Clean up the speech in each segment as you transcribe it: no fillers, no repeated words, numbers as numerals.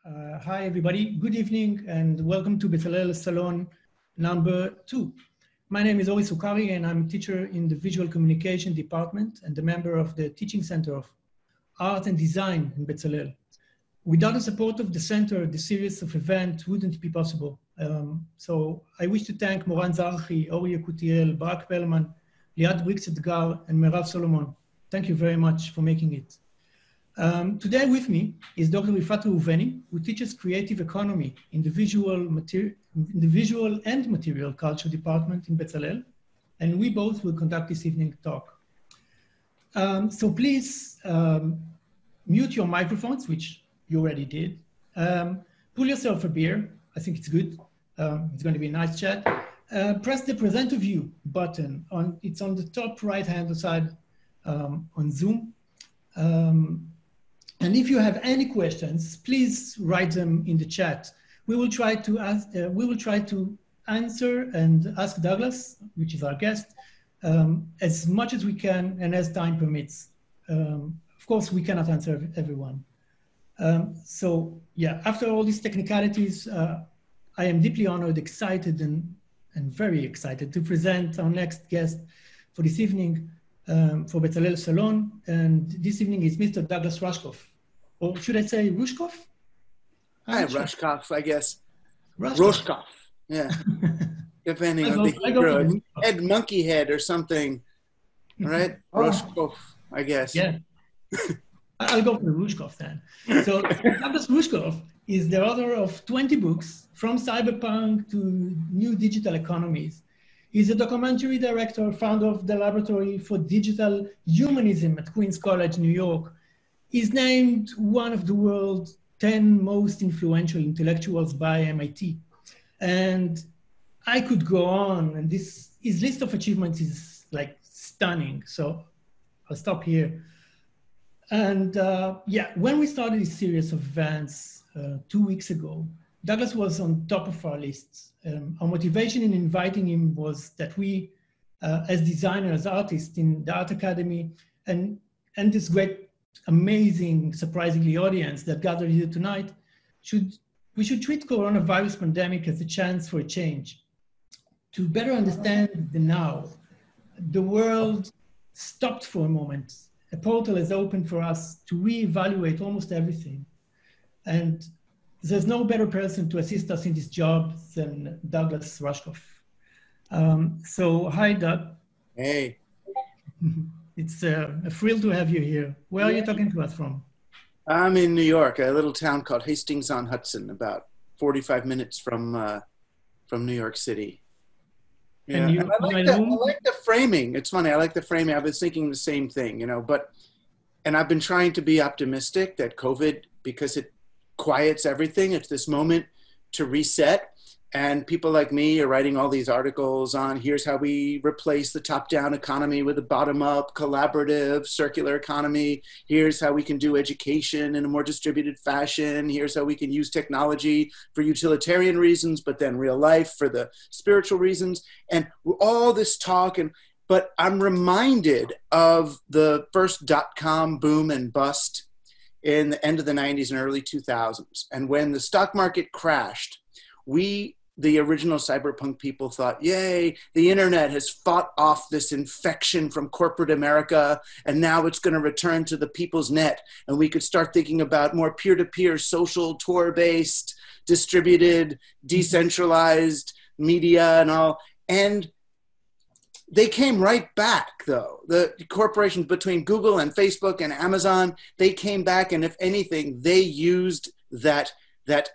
Hi, everybody. Good evening, and welcome to Bצלאל Salon number 2. My name is Ori Sukari, and I'm a teacher in the Visual Communication Department and a member of the Teaching Center of Art and Design in Bצלאל. Without the support of the center, the series of events wouldn't be possible. So I wish to thank Moran Zarchi, Ori Yakutiel, Barak Perlman, Liad Brix-Edgar, and Merav Solomon. Thank you very much for making it. Today with me is Dr. Yifat Raubeni, who teaches creative economy in the visual and material culture department in Bצלאל, and we both will conduct this evening talk. So please mute your microphones, which you already did. Pull yourself a beer. I think it's good. It's going to be a nice chat. Press the present to view button. It's on the top right-hand side on Zoom. And if you have any questions, please write them in the chat. We will try to answer and ask Douglas, which is our guest, as much as we can and as time permits. Of course, we cannot answer everyone. So yeah, after all these technicalities, I am deeply honored, excited, and very excited to present our next guest for this evening. For Bצלאל Salon, and this evening is Mr. Douglas Ráškov, or should I say Ráškov? Hi, Ráškov, I guess. Ráškov, yeah. Depending on the Hebrew, head monkey head or something, right? Ráškov, I guess. Yeah, I'll go for Ráškov then. So Douglas Ráškov is the author of 20 books, from Cyberpunk to New Digital Economies. He's a documentary director, founder of the Laboratory for Digital Humanism at Queens College, New York. He's named one of the world's 10 most influential intellectuals by MIT. And I could go on, and his list of achievements is like stunning. So I'll stop here. And yeah, when we started this series of events 2 weeks ago, Douglas was on top of our lists. Our motivation in inviting him was that we, as designers, artists in the Art Academy, and this great, amazing, surprisingly audience that gathered here tonight, we should treat coronavirus pandemic as a chance for a change. To better understand the now, the world stopped for a moment. A portal has opened for us to reevaluate almost everything. And there's no better person to assist us in this job than Douglas Ráškov. So, hi, Doug. Hey. It's a thrill to have you here. Where are you talking to us from? I'm in New York, a little town called Hastings-on-Hudson, about 45 minutes from New York City. Yeah, and I like the framing. It's funny, I like the framing. I was thinking the same thing, and I've been trying to be optimistic that COVID, because it quiets everything. It's this moment to reset. And people like me are writing all these articles on here's how we replace the top-down economy with a bottom-up, collaborative, circular economy. Here's how we can do education in a more distributed fashion. Here's how we can use technology for utilitarian reasons, but then real life for the spiritual reasons. And all this talk, but I'm reminded of the first dot-com boom and bust in the end of the 90s and early 2000s. And when the stock market crashed, the original cyberpunk people thought, yay, the internet has fought off this infection from corporate America, and now it's going to return to the people's net. And we could start thinking about more peer-to-peer, social, Tor-based, distributed, decentralized media and all. And they came right back, though. The corporations between Google and Facebook and Amazon, they came back, and if anything, they used that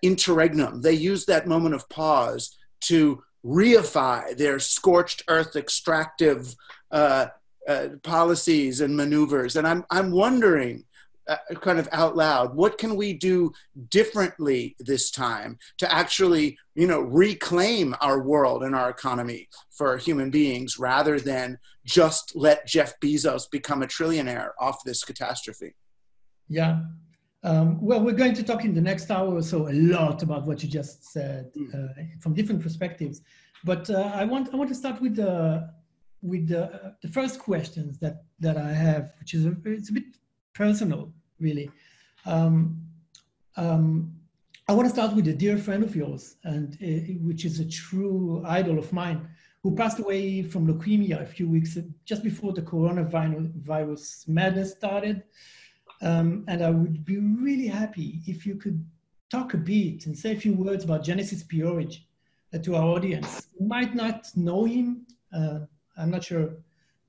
interregnum. They used that moment of pause to reify their scorched earth extractive policies and maneuvers. And I'm wondering, kind of out loud, what can we do differently this time to actually, reclaim our world and our economy for human beings rather than just let Jeff Bezos become a trillionaire off this catastrophe? Yeah. Well, we're going to talk in the next hour or so a lot about what you just said from different perspectives. But I want to start with the first questions that I have, which is it's a bit personal, really. I I want to start with a dear friend of yours, and which is a true idol of mine, who passed away from leukemia a few weeks just before the coronavirus madness started. And I would be really happy if you could talk a bit and say a few words about Genesis P-Orridge to our audience. You might not know him. I'm not sure.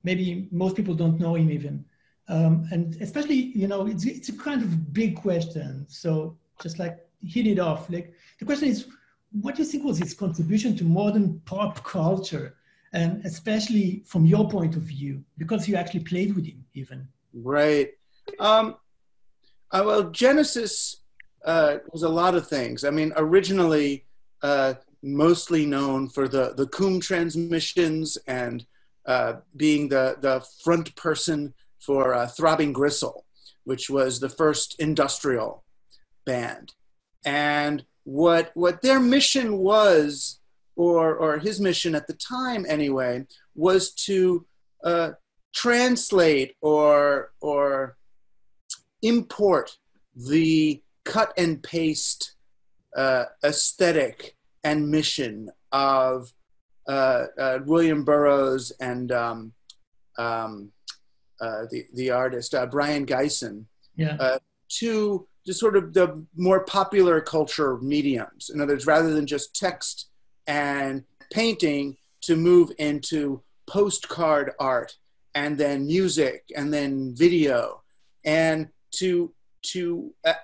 Maybe most people don't know him even. And especially, you know, it's a kind of big question. So just like hit it off. Like the question is, what do you think was his contribution to modern pop culture? And especially from your point of view, because you actually played with him even. Right. Well, Genesis was a lot of things. I mean, originally mostly known for the Coombe transmissions and being the front person for Throbbing Gristle, which was the first industrial band. And what their mission was, or his mission at the time anyway, was to translate or import the cut and paste aesthetic and mission of William Burroughs and the artist Brian Geisen, to sort of the more popular culture mediums. In other words, rather than just text and painting, to move into postcard art and then music and then video, and to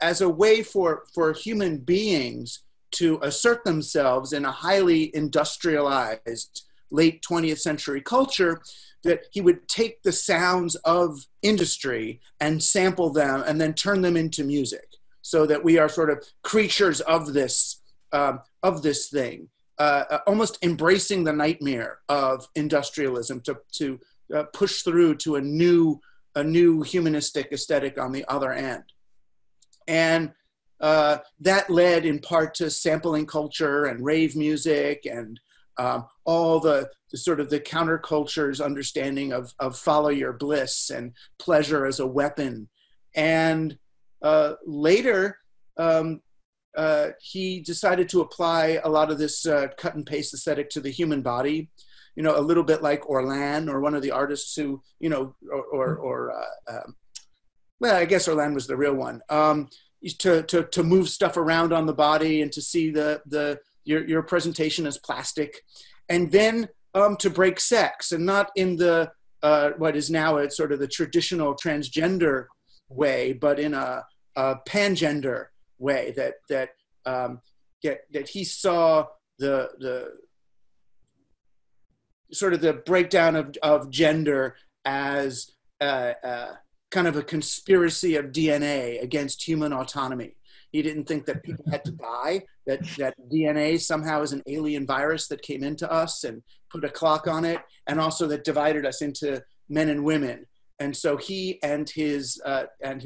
as a way for human beings to assert themselves in a highly industrialized late 20th century culture, that he would take the sounds of industry and sample them and then turn them into music, so that we are sort of creatures of this thing, almost embracing the nightmare of industrialism to push through to a new humanistic aesthetic on the other end. And that led in part to sampling culture and rave music and all the sort of the counterculture's understanding of follow your bliss and pleasure as a weapon. And later, he decided to apply a lot of this cut and paste aesthetic to the human body, you know, a little bit like Orlan, or one of the artists who, you know, well, I guess Orlan was the real one, to move stuff around on the body and to see your presentation as plastic, and then to break sex, and not in the what is now a sort of the traditional transgender way, but in a pangender way, that he saw the sort of the breakdown of gender as kind of a conspiracy of DNA against human autonomy. He didn't think that people had to die, that DNA somehow is an alien virus that came into us and put a clock on it, and also that divided us into men and women. And so he and his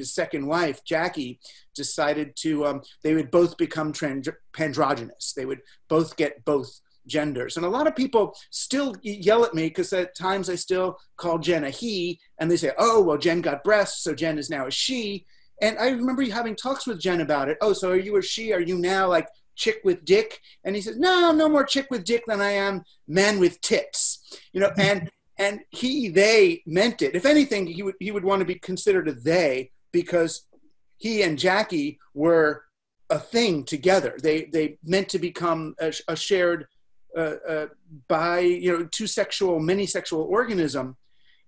second wife, Jackie, decided to, they would both become pandrogynous. They would both get both genders. And a lot of people still yell at me, because at times I still call Jen a he, and they say, oh, well, Jen got breasts, so Jen is now a she. And I remember having talks with Jen about it. Oh, so are you a she? Are you now like chick with dick? And he says, no more chick with dick than I am man with tits. You know, and they meant it. If anything, he would want to be considered a they, because he and Jackie were a thing together. They meant to become a shared two sexual, many sexual organism.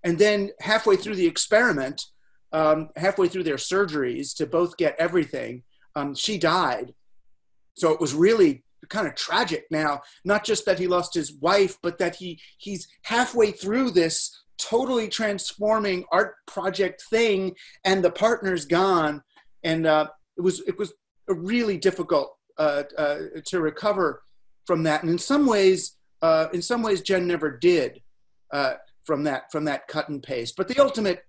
And then halfway through the experiment, halfway through their surgeries to both get everything, she died. So it was really kind of tragic. Now, not just that he lost his wife, but that he's halfway through this totally transforming art project thing, and the partner's gone. And it was really difficult to recover from that. And in some ways, Jen never did from that cut and paste. But the ultimate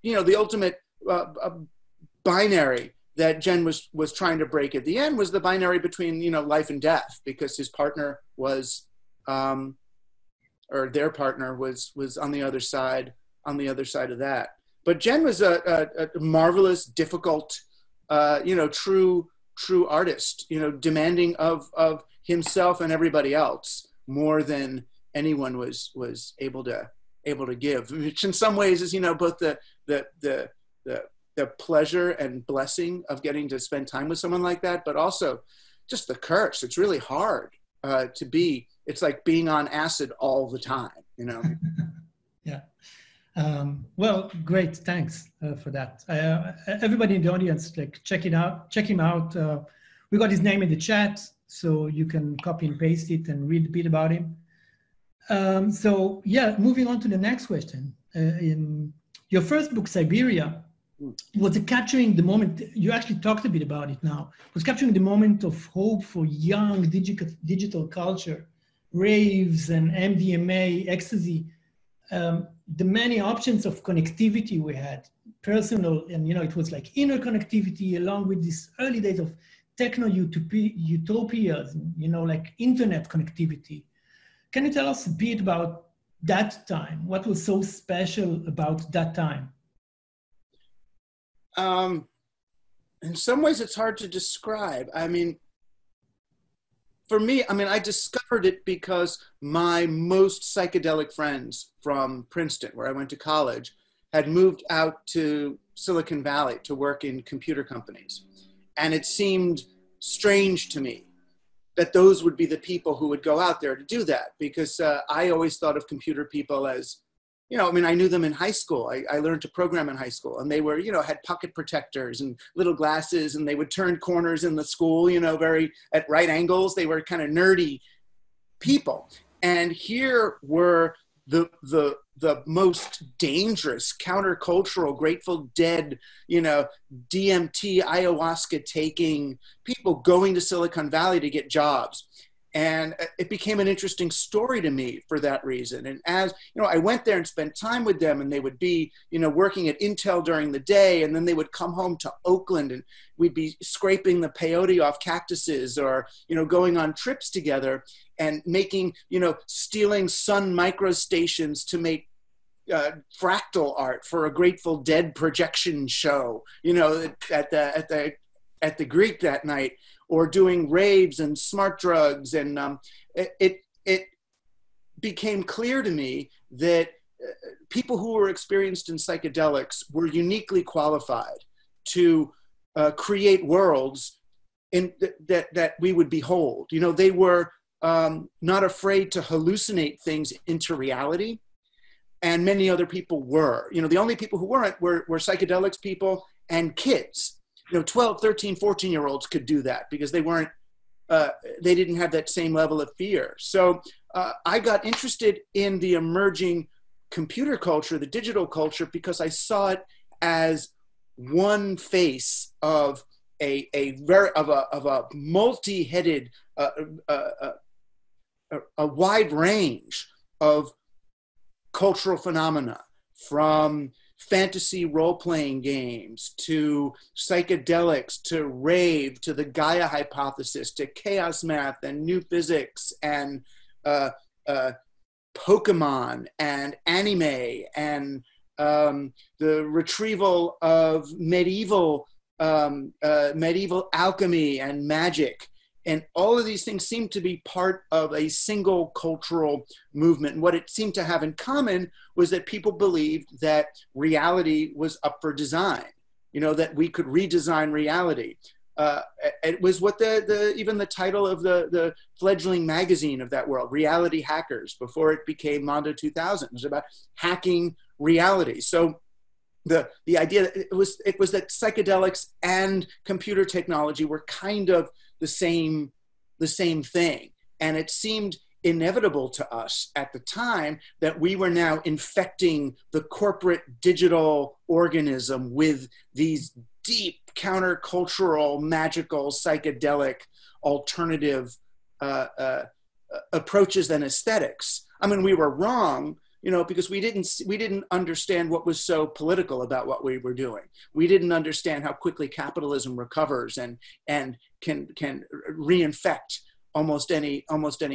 binary that Jen was trying to break at the end was the binary between, you know, life and death, because his partner was, or their partner was on the other side of that. But Jen was a marvelous, difficult, true true artist, you know, demanding of himself and everybody else more than anyone was able to give, which in some ways is, you know, both the pleasure and blessing of getting to spend time with someone like that, but also just the curse. It's really hard to be. It's like being on acid all the time, you know. Yeah. Well, great. Thanks for that. Everybody in the audience, like, check him out. We got his name in the chat, so you can copy and paste it and read a bit about him. So yeah, moving on to the next question. In your first book, Siberia, was capturing the moment. You actually talked a bit about it now. It was capturing the moment of hope for young digital culture, raves and MDMA, ecstasy. The many options of connectivity we had, personal, and, you know, it was like inner connectivity along with these early days of techno utopias, you know, like internet connectivity. Can you tell us a bit about that time? What was so special about that time? In some ways it's hard to describe. I mean, for me, I mean, I discovered it because my most psychedelic friends from Princeton, where I went to college, had moved out to Silicon Valley to work in computer companies. And it seemed strange to me that those would be the people who would go out there to do that, because I always thought of computer people as, you know, I mean, I knew them in high school. I learned to program in high school, and they were, you know, had pocket protectors and little glasses, and they would turn corners in the school, you know, very at right angles. They were kind of nerdy people. And here were the most dangerous, countercultural, Grateful Dead, you know, DMT, ayahuasca taking people going to Silicon Valley to get jobs. And it became an interesting story to me for that reason. And as, you know, I went there and spent time with them, and they would be, you know, working at Intel during the day, and then they would come home to Oakland, and we'd be scraping the peyote off cactuses, or, you know, going on trips together and making, you know, stealing Sun microstations to make fractal art for a Grateful Dead projection show, you know, at the Greek that night, or doing raves and smart drugs. And it became clear to me that people who were experienced in psychedelics were uniquely qualified to create worlds that we would behold. You know, they were not afraid to hallucinate things into reality, and many other people were. You know, the only people who weren't were psychedelics people and kids. You know, 12, 13, 14-year-olds could do that because they weren't, they didn't have that same level of fear. So I got interested in the emerging computer culture, the digital culture, because I saw it as one face of a multi-headed, a wide range of cultural phenomena, from fantasy role-playing games to psychedelics to rave to the Gaia hypothesis to chaos math and new physics and Pokemon and anime and the retrieval of medieval alchemy and magic. And all of these things seem to be part of a single cultural movement. And what it seemed to have in common was that people believed that reality was up for design, you know, that we could redesign reality. It was what even the title of the fledgling magazine of that world, Reality Hackers, before it became Mondo 2000, was about hacking reality. So the idea that it was that psychedelics and computer technology were kind of the same thing. And it seemed inevitable to us at the time that we were now infecting the corporate digital organism with these deep countercultural, magical, psychedelic, alternative approaches and aesthetics. I mean, we were wrong, you know, because we didn't understand what was so political about what we were doing. We didn't understand how quickly capitalism recovers and can reinfect almost any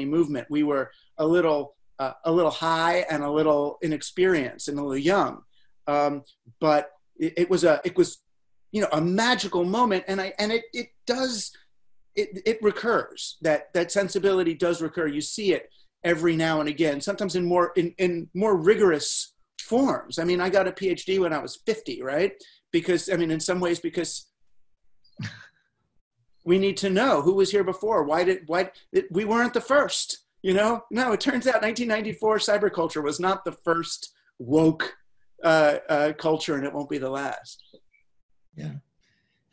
movement. We were a little high and a little inexperienced and a little young, but it was a magical moment. And it recurs. That sensibility does recur. You see it every now and again, sometimes in more rigorous forms. I mean, I got a PhD when I was 50, right? Because, I mean, in some ways, because we need to know who was here before. We weren't the first, No, it turns out 1994 cyberculture was not the first woke culture, and it won't be the last. Yeah.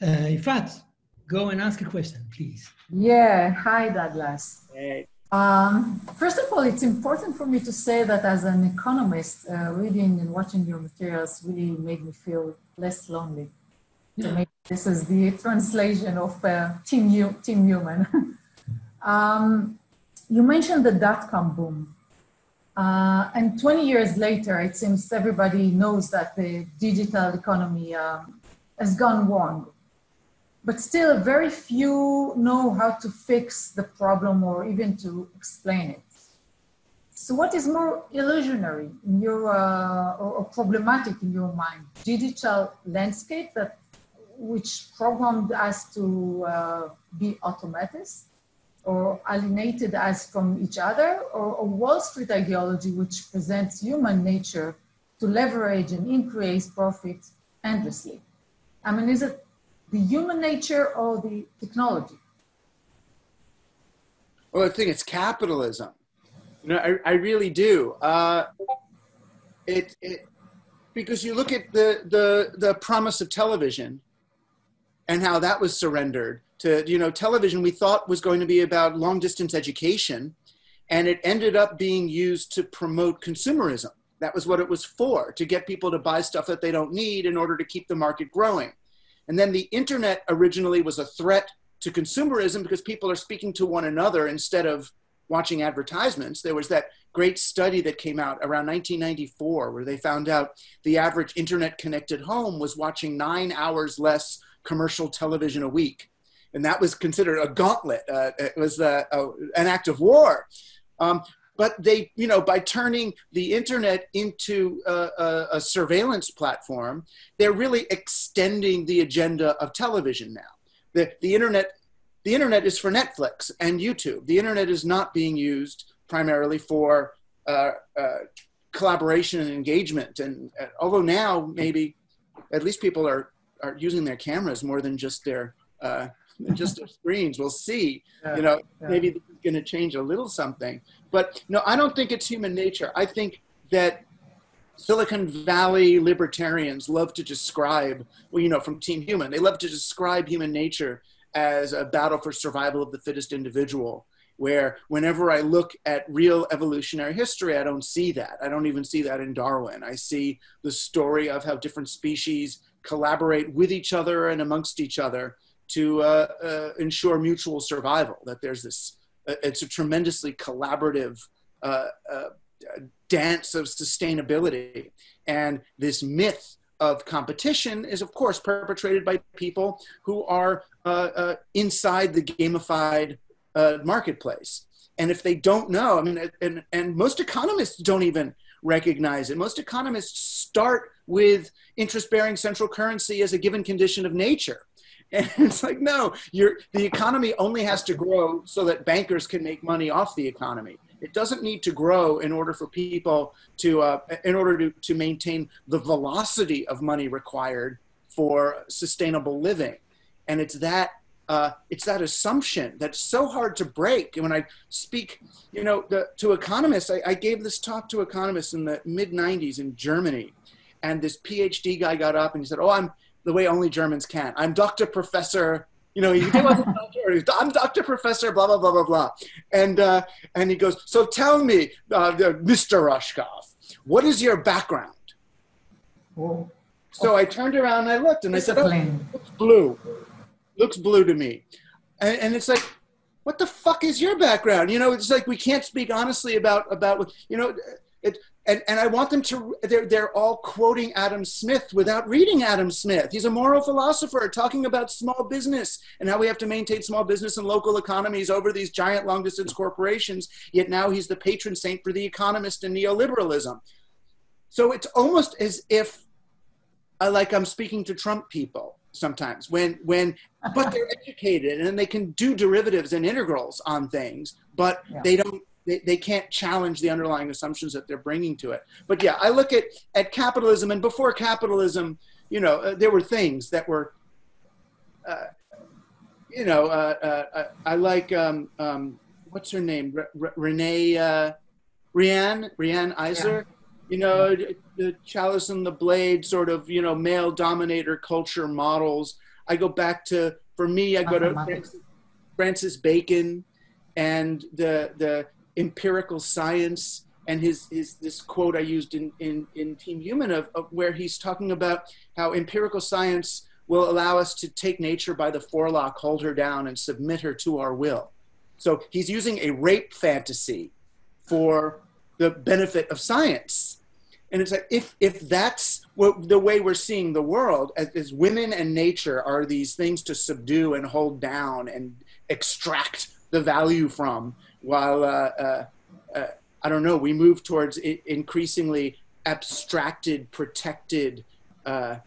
Yifat, go and ask a question, please. Yeah. Hi, Douglas. Hey. First of all, it's important for me to say that as an economist, reading and watching your materials really made me feel less lonely. So maybe this is the translation of Team Human. You mentioned the dot-com boom. And 20 years later, it seems everybody knows that the digital economy has gone wrong. But still, very few know how to fix the problem or even to explain it. So what is more illusionary in your, or problematic in your mind? Digital landscape which programmed us to be automatists or alienated us from each other, or a Wall Street ideology which presents human nature to leverage and increase profit endlessly? I mean, is it the human nature or the technology? Well, I think it's capitalism. I really do. Because you look at the promise of television and how that was surrendered to, television we thought was going to be about long distance education, and it ended up being used to promote consumerism. That was what it was for, to get people to buy stuff that they don't need in order to keep the market growing. And then the internet originally was a threat to consumerism because people are speaking to one another instead of watching advertisements. There was that great study that came out around 1994 where they found out the average internet connected home was watching 9 hours less commercial television a week. And that was considered a gauntlet. It was an act of war. But they, by turning the internet into a surveillance platform, they're really extending the agenda of television now. The internet is for Netflix and YouTube. The internet is not being used primarily for collaboration and engagement. And although now maybe at least people are using their cameras more than just their screens. We'll see. Maybe this is going to change a little something. But no, I don't think it's human nature. I think that Silicon Valley libertarians love to describe, from Team Human, they love to describe human nature as a battle for survival of the fittest individual, where whenever I look at real evolutionary history, I don't see that. I don't even see that in Darwin. I see the story of how different species collaborate with each other and amongst each other to ensure mutual survival, that there's this, it's a tremendously collaborative dance of sustainability. And this myth of competition is, of course, perpetrated by people who are inside the gamified marketplace. And if they don't know, I mean, and most economists don't even recognize it. Most economists start with interest-bearing central currency as a given condition of nature. And it's like, no, the economy only has to grow so that bankers can make money off the economy. It doesn't need to grow in order for people to, to maintain the velocity of money required for sustainable living. And it's that assumption that's so hard to break. And when I speak, to economists, I gave this talk to economists in the mid-90s in Germany. And this PhD guy got up and he said, I'm the way only Germans can. I'm Dr. Professor, he did wasn't doctor, I'm Dr. Professor, blah, blah, blah, blah, blah. And he goes, so tell me, Mr. Ráškov, what is your background? Whoa. So I turned around and I looked and I said, it looks blue. Looks blue to me. And it's like, what the fuck is your background? It's like we can't speak honestly about and I want them to, they're all quoting Adam Smith without reading Adam Smith. He's a moral philosopher talking about small business and how we have to maintain small business and local economies over these giant long distance corporations. Yet now he's the patron saint for the economist and neoliberalism. So it's almost as if I'm speaking to Trump people. sometimes but they're educated and they can do derivatives and integrals on things, but they can't challenge the underlying assumptions that they're bringing to it. But yeah, I look at capitalism, and before capitalism, you know, there were things that were, you know, I like, what's her name? Rianne Eisler, you know, the Chalice and the Blade sort of, you know, male dominator culture models. I go back to, for me, I go to Francis Bacon and the empirical science, and this quote I used in Team Human of where he's talking about how empirical science will allow us to take nature by the forelock, hold her down, and submit her to our will. So he's using a rape fantasy for the benefit of science. And it's like, if that's the way we're seeing the world, as women and nature are these things to subdue and hold down and extract the value from, while, I don't know, we move towards increasingly abstracted, protected, I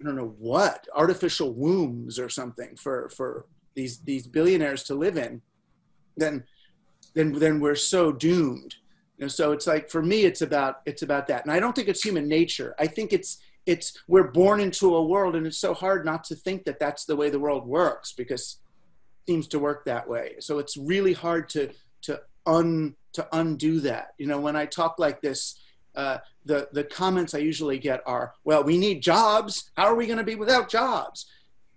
don't know what, artificial wombs or something for these billionaires to live in, then we're so doomed. You know, so it's like, for me, it's about that. And I don't think it's human nature. I think we're born into a world, and it's so hard not to think that that's the way the world works, because it seems to work that way. So it's really hard to undo that. You know, when I talk like this, the comments I usually get are, well, we need jobs. How are we going to be without jobs?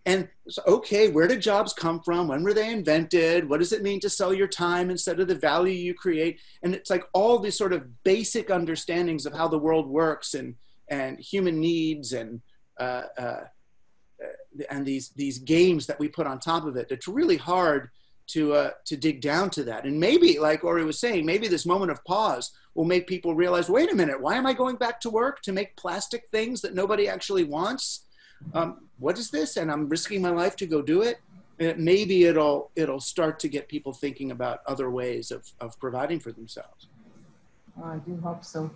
And so, okay, where did jobs come from? When were they invented? What does it mean to sell your time instead of the value you create? And it's like all these sort of basic understandings of how the world works and human needs and these games that we put on top of it. It's really hard to dig down to that. And maybe, like Ori was saying, maybe this moment of pause will make people realize, wait a minute, why am I going back to work to make plastic things that nobody actually wants? What is this? And I'm risking my life to go do it. And maybe it'll start to get people thinking about other ways of providing for themselves. Oh, I do hope so.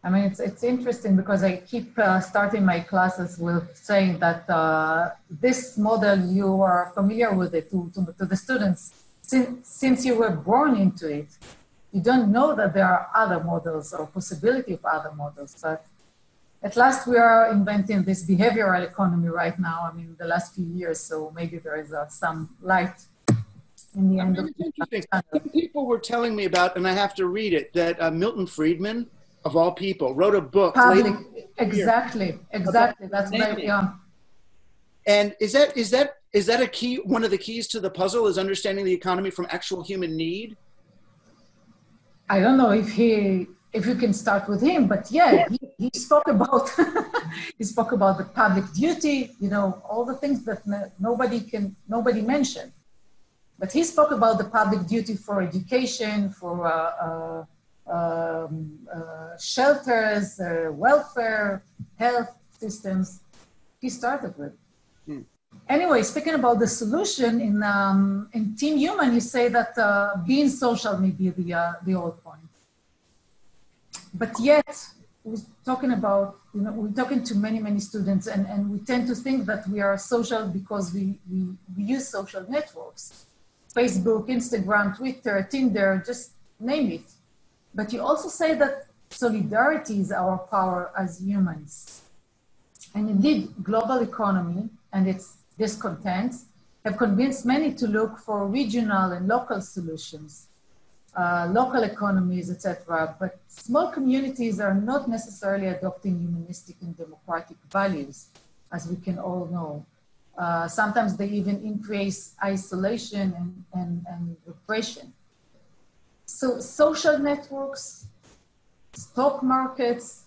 I mean, it's interesting because I keep starting my classes with saying that this model, you are familiar with it to the students since you were born into it. You don't know that there are other models or possibility of other models, but at last we are inventing this behavioral economy right now. I mean, the last few years, so maybe there is some light in the end of the tunnel. People were telling me about, and I have to read it, that Milton Friedman, of all people, wrote a book. Exactly. That's very young. And is that a key? One of the keys to the puzzle is understanding the economy from actual human need. I don't know if you can start with him, but yeah, he spoke about the public duty. You know, all the things that nobody mentioned. But he spoke about the public duty for education, for shelters, welfare, health systems. He started with. Anyway, speaking about the solution in Team Human, you say that being social may be the old point. But yet, we're talking about, you know, we're talking to many students, and we tend to think that we are social because we use social networks, Facebook, Instagram, Twitter, Tinder, just name it. But you also say that solidarity is our power as humans. And indeed, global economy and its discontents have convinced many to look for regional and local solutions, local economies, etc. But small communities are not necessarily adopting humanistic and democratic values, as we can all know. Sometimes they even increase isolation and repression. So social networks, stock markets,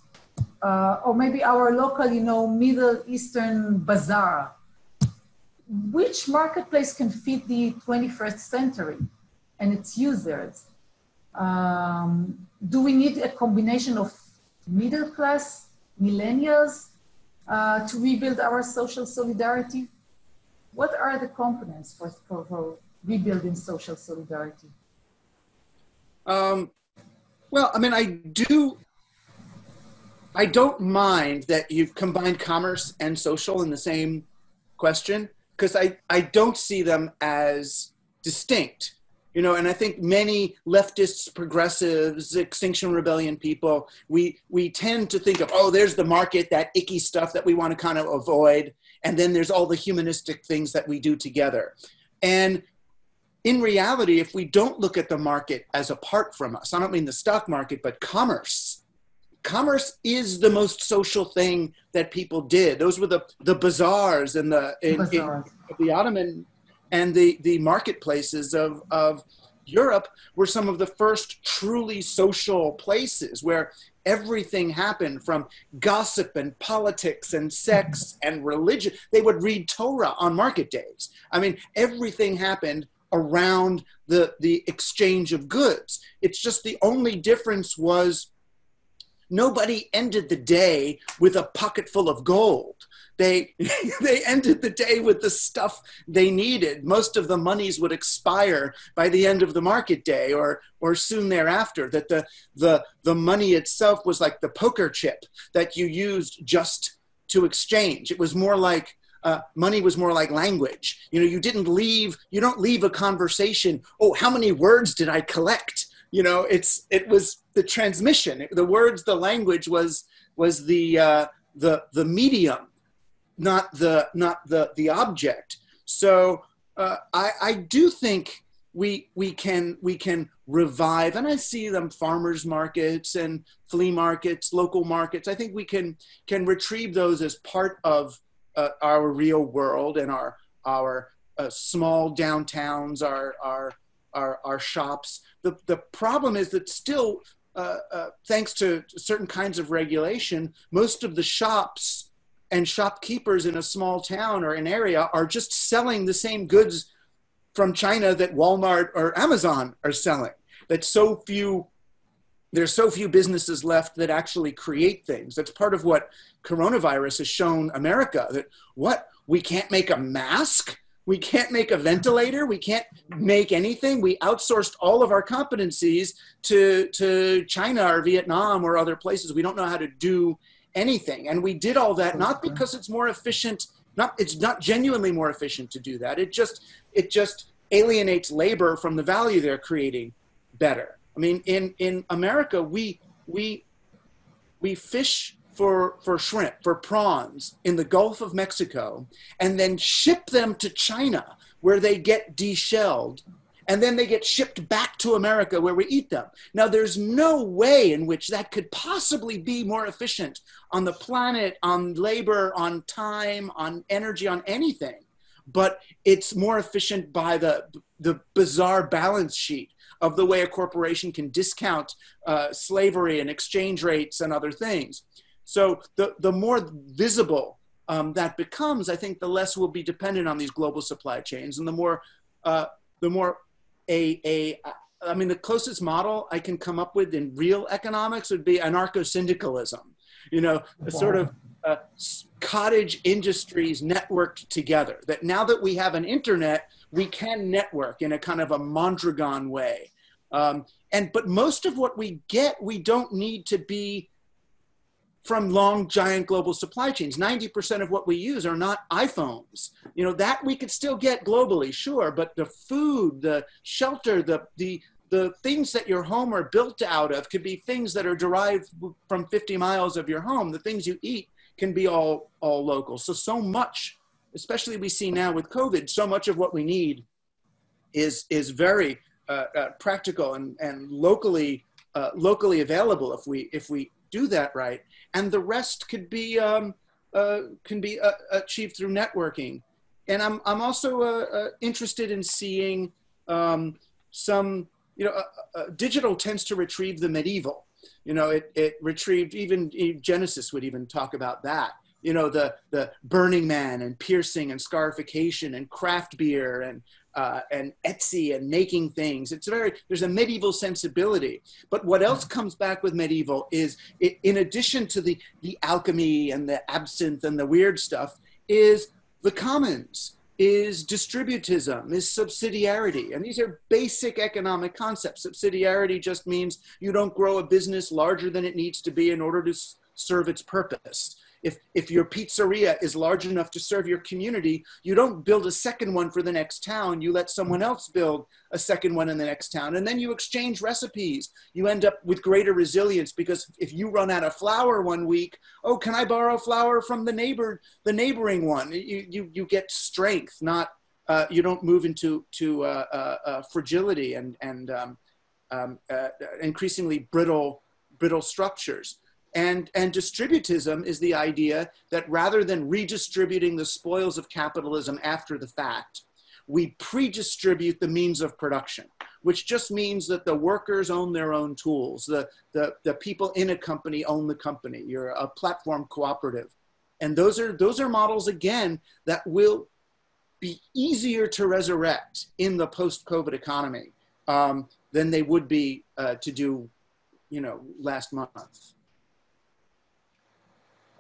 or maybe our local, you know, Middle Eastern bazaar. Which marketplace can fit the 21st century and its users? Do we need a combination of middle class, millennials, to rebuild our social solidarity? What are the components for rebuilding social solidarity? Well, I mean, I don't mind that you've combined commerce and social in the same question, because I don't see them as distinct. You know, and I think many leftists, progressives, Extinction Rebellion people, we tend to think of, oh, there's the market, that icky stuff that we want to kind of avoid. And then there's all the humanistic things that we do together. And in reality, if we don't look at the market as apart from us, I don't mean the stock market, but commerce. Commerce is the most social thing that people did. Those were the bazaars and the Ottoman and the marketplaces of Europe were some of the first truly social places where everything happened, from gossip and politics and sex and religion. They would read Torah on market days. I mean, everything happened around the exchange of goods. It's just the only difference was nobody ended the day with a pocket full of gold. They ended the day with the stuff they needed. Most of the monies would expire by the end of the market day or soon thereafter. That the money itself was like the poker chip that you used just to exchange. It was more like money was more like language. You know, you don't leave a conversation. Oh, how many words did I collect? You know, it was the transmission. The words, the language was the medium, not the object. So I do think we can revive, and I see them farmers markets and flea markets, local markets. I think we can retrieve those as part of our real world and our small downtowns, our shops. The problem is that still, thanks to certain kinds of regulation, most of the shops and shopkeepers in a small town or an area are just selling the same goods from China that Walmart or Amazon are selling. There's so few businesses left that actually create things. That's part of what coronavirus has shown America, that we can't make a mask, we can't make a ventilator, we can't make anything. We outsourced all of our competencies to China or Vietnam or other places. We don't know how to do anything. And we did all that not because it's more efficient, it's not genuinely more efficient to do that. It just alienates labor from the value they're creating better. I mean, in America, we fish for shrimp, for prawns in the Gulf of Mexico, and then ship them to China where they get deshelled, and then they get shipped back to America where we eat them. Now, there's no way in which that could possibly be more efficient on the planet, on labor, on time, on energy, on anything. But it's more efficient by the bizarre balance sheet of the way a corporation can discount slavery and exchange rates and other things. So the more visible that becomes, I think the less we'll be dependent on these global supply chains, and the more the closest model I can come up with in real economics would be anarcho-syndicalism. You know, a sort of cottage industries networked together, that now that we have an internet, we can network in a kind of a Mondragon way. But most of what we get, we don't need to be from long, giant global supply chains. 90% of what we use are not iPhones. You know, that we could still get globally, sure, but the food, the shelter, the things that your home are built out of could be things that are derived from 50 miles of your home. The things you eat can be all local. So much, especially we see now with COVID, so much of what we need is very practical and locally available if we do that right. And the rest can be achieved through networking. And I'm also interested in seeing some, digital tends to retrieve the medieval. You know, it retrieved, even Genesis would even talk about that. You know, the Burning Man and piercing and scarification and craft beer and Etsy and making things. There's a medieval sensibility. But what else comes back with medieval is, in addition to the alchemy and the absinthe and the weird stuff, is the commons, is distributism, is subsidiarity. And these are basic economic concepts. Subsidiarity just means you don't grow a business larger than it needs to be in order to serve its purpose. If your pizzeria is large enough to serve your community, you don't build a second one for the next town. You let someone else build a second one in the next town, and then you exchange recipes. You end up with greater resilience, because if you run out of flour one week, oh, can I borrow flour from the neighboring one? You get strength, not you don't move into fragility and increasingly brittle structures. And distributism is the idea that rather than redistributing the spoils of capitalism after the fact, we pre-distribute the means of production, which just means that the workers own their own tools. The people in a company own the company. You're a platform cooperative. And those are models, again, that will be easier to resurrect in the post-COVID economy than they would be to do, last month.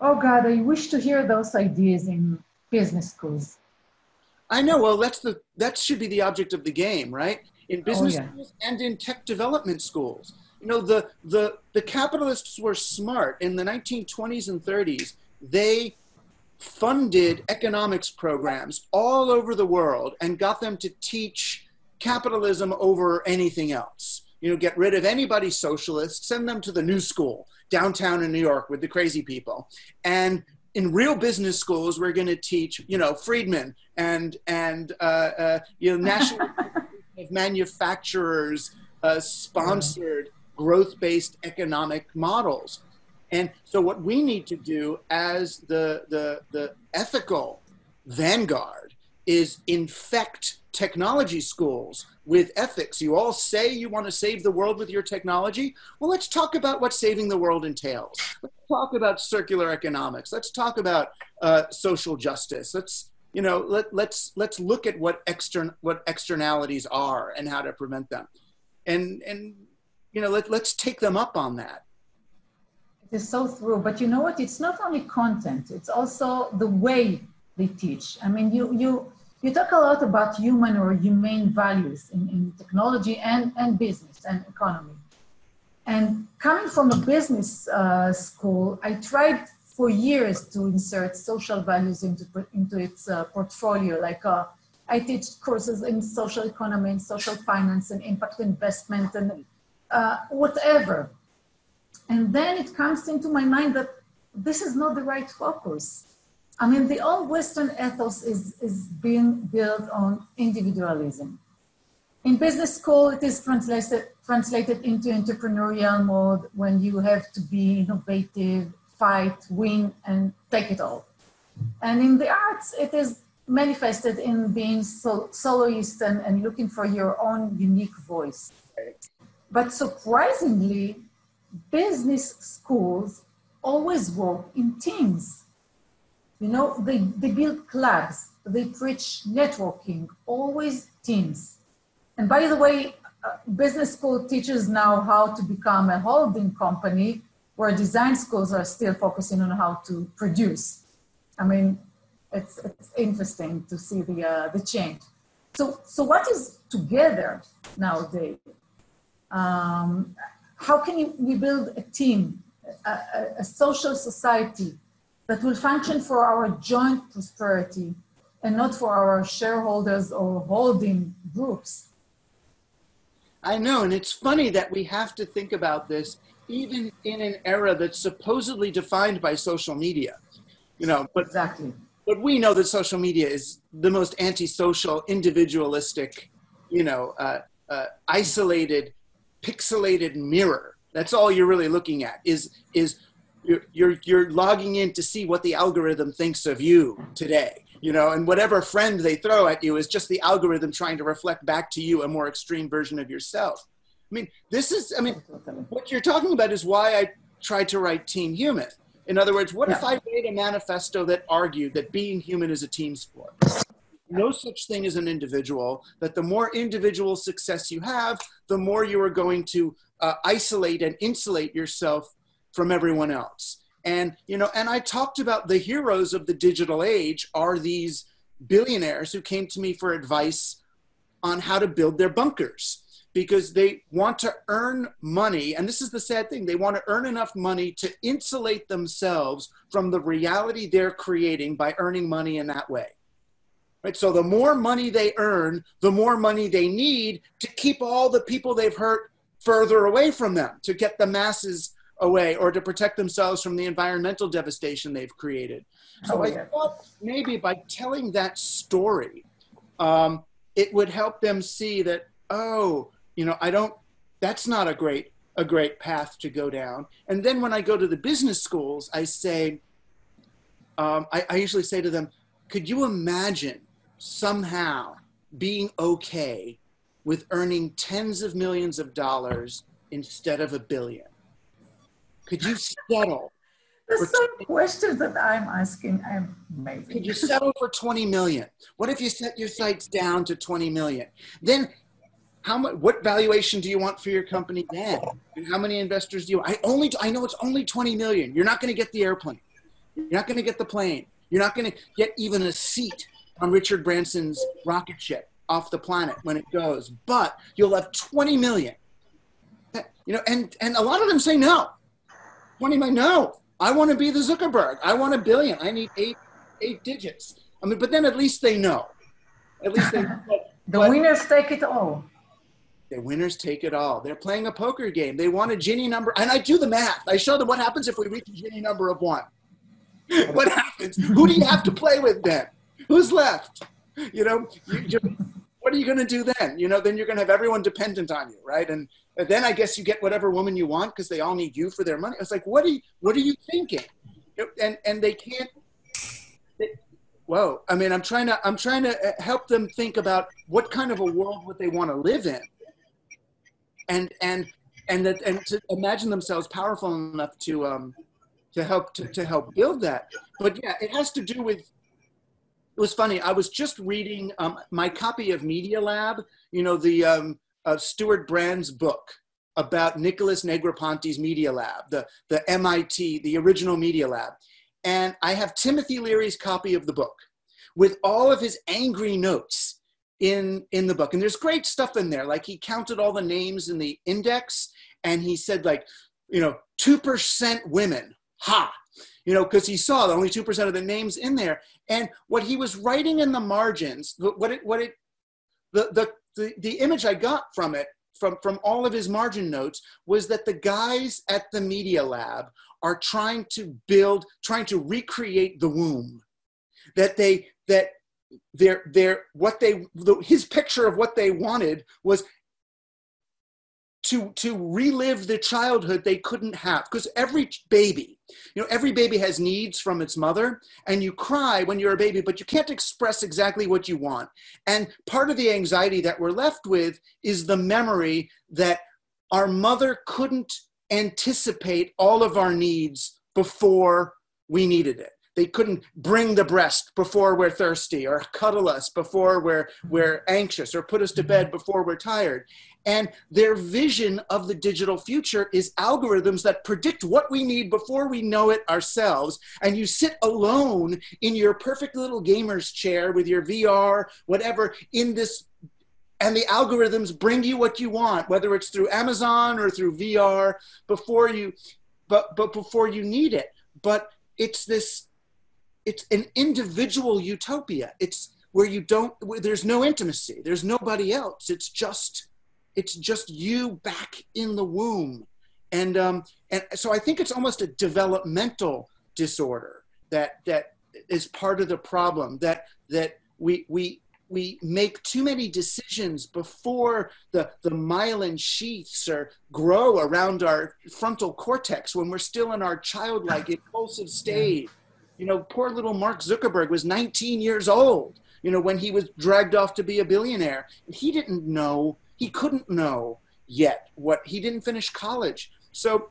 Oh God, I wish to hear those ideas in business schools. I know, well, that should be the object of the game, right? In business schools and in tech development schools. The capitalists were smart. In the 1920s and 30s, they funded economics programs all over the world and got them to teach capitalism over anything else. Get rid of anybody socialist, send them to the new school downtown in New York with the crazy people. And in real business schools, we're going to teach, Friedman and national of manufacturers sponsored growth-based economic models. And so what we need to do as the ethical vanguard is infect technology schools with ethics. You all say you want to save the world with your technology. Well, let's talk about what saving the world entails. Let's talk about circular economics. Let's talk about social justice. Let's look at what externalities are and how to prevent them. And let's take them up on that. It is so true. But you know what? It's not only content. It's also the way they teach. I mean, you talk a lot about human or humane values in technology and business and economy. And coming from a business school, I tried for years to insert social values into its portfolio. Like I teach courses in social economy and social finance and impact investment and whatever. And then it comes into my mind that this is not the right focus. I mean, the old Western ethos is being built on individualism. In business school, it is translated into entrepreneurial mode when you have to be innovative, fight, win, and take it all. And in the arts, it is manifested in being soloist and looking for your own unique voice. But surprisingly, business schools always work in teams. They build clubs, they preach networking, always teams. And by the way, business school teaches now how to become a holding company, where design schools are still focusing on how to produce. I mean, it's interesting to see the change. So what is together nowadays? How can we build a team, a social society that will function for our joint prosperity and not for our shareholders or holding groups? I know, and it's funny that we have to think about this even in an era that's supposedly defined by social media. But exactly. But we know that social media is the most antisocial, individualistic, isolated, pixelated mirror. That's all you're really looking at is you're logging in to see what the algorithm thinks of you today, and whatever friend they throw at you is just the algorithm trying to reflect back to you a more extreme version of yourself. What you're talking about is why I tried to write Team Human. In other words, what if I made a manifesto that argued that being human is a team sport? No such thing as an individual, that the more individual success you have, the more you are going to isolate and insulate yourself from everyone else. And I talked about the heroes of the digital age are these billionaires who came to me for advice on how to build their bunkers. because they want to earn money. And this is the sad thing. They want to earn enough money to insulate themselves from the reality they're creating by earning money in that way. Right? So the more money they earn, the more money they need to keep all the people they've hurt further away from them, to get the masses away, or to protect themselves from the environmental devastation they've created. So I thought maybe by telling that story, it would help them see that, oh, you know, that's not a great path to go down. And then when I go to the business schools, I say, I usually say to them, could you imagine somehow being okay with earning tens of millions of dollars instead of $1 billion? Could you settle? The same questions that I'm asking. I'm amazing. Could you settle for 20 million? What if you set your sights down to 20 million? Then what valuation do you want for your company then? And how many investors do you want? I know it's only 20 million. You're not going to get the airplane. You're not going to get the plane. You're not going to get even a seat on Richard Branson's rocket ship off the planet when it goes, but you'll have 20 million. You know, and a lot of them say no. 20 million, no. I want to be the Zuckerberg. I want $1 billion. I need eight digits. I mean, but then at least they know. At least they know. The winners take it all. The winners take it all. They're playing a poker game. They want a Gini number. And I do the math. I show them what happens if we reach a Gini number of 1. What happens? Who do you have to play with then? Who's left? You know, what are you going to do then? You know, then you're going to have everyone dependent on you, right? And then I guess you get whatever woman you want because they all need you for their money. It's like, what are you thinking? And they can't. Whoa! I mean, I'm trying to help them think about what kind of a world would they want to live in, and to imagine themselves powerful enough to help build that. But yeah, it has to do with. It was funny. I was just reading my copy of Media Lab. You know, the Stuart Brand's book about Nicholas Negroponte's Media Lab, the MIT, the original Media Lab. And I have Timothy Leary's copy of the book with all of his angry notes in the book. And there's great stuff in there. Like he counted all the names in the index and he said like, you know, 2% women, ha, you know, because he saw only 2% of the names in there. And what he was writing in the margins, the image I got from it, from all of his margin notes, was that the guys at the Media Lab are trying to recreate the womb. His picture of what they wanted was to relive the childhood they couldn't have. Because every baby has needs from its mother, and you cry when you're a baby, but you can't express exactly what you want. And part of the anxiety that we're left with is the memory that our mother couldn't anticipate all of our needs before we needed it. They couldn't bring the breast before we're thirsty, or cuddle us before we're anxious, or put us to bed before we're tired. And their vision of the digital future is algorithms that predict what we need before we know it ourselves. And you sit alone in your perfect little gamer's chair with your VR, whatever, in this, and the algorithms bring you what you want, whether it's through Amazon or through VR, before you need it. But it's an individual utopia. It's where there's no intimacy. There's nobody else. It's just you back in the womb. And so I think it's almost a developmental disorder that is part of the problem, that we make too many decisions before the myelin sheaths grow around our frontal cortex when we're still in our childlike impulsive state. You know, poor little Mark Zuckerberg was 19 years old, you know, when he was dragged off to be a billionaire. He couldn't know yet he didn't finish college. So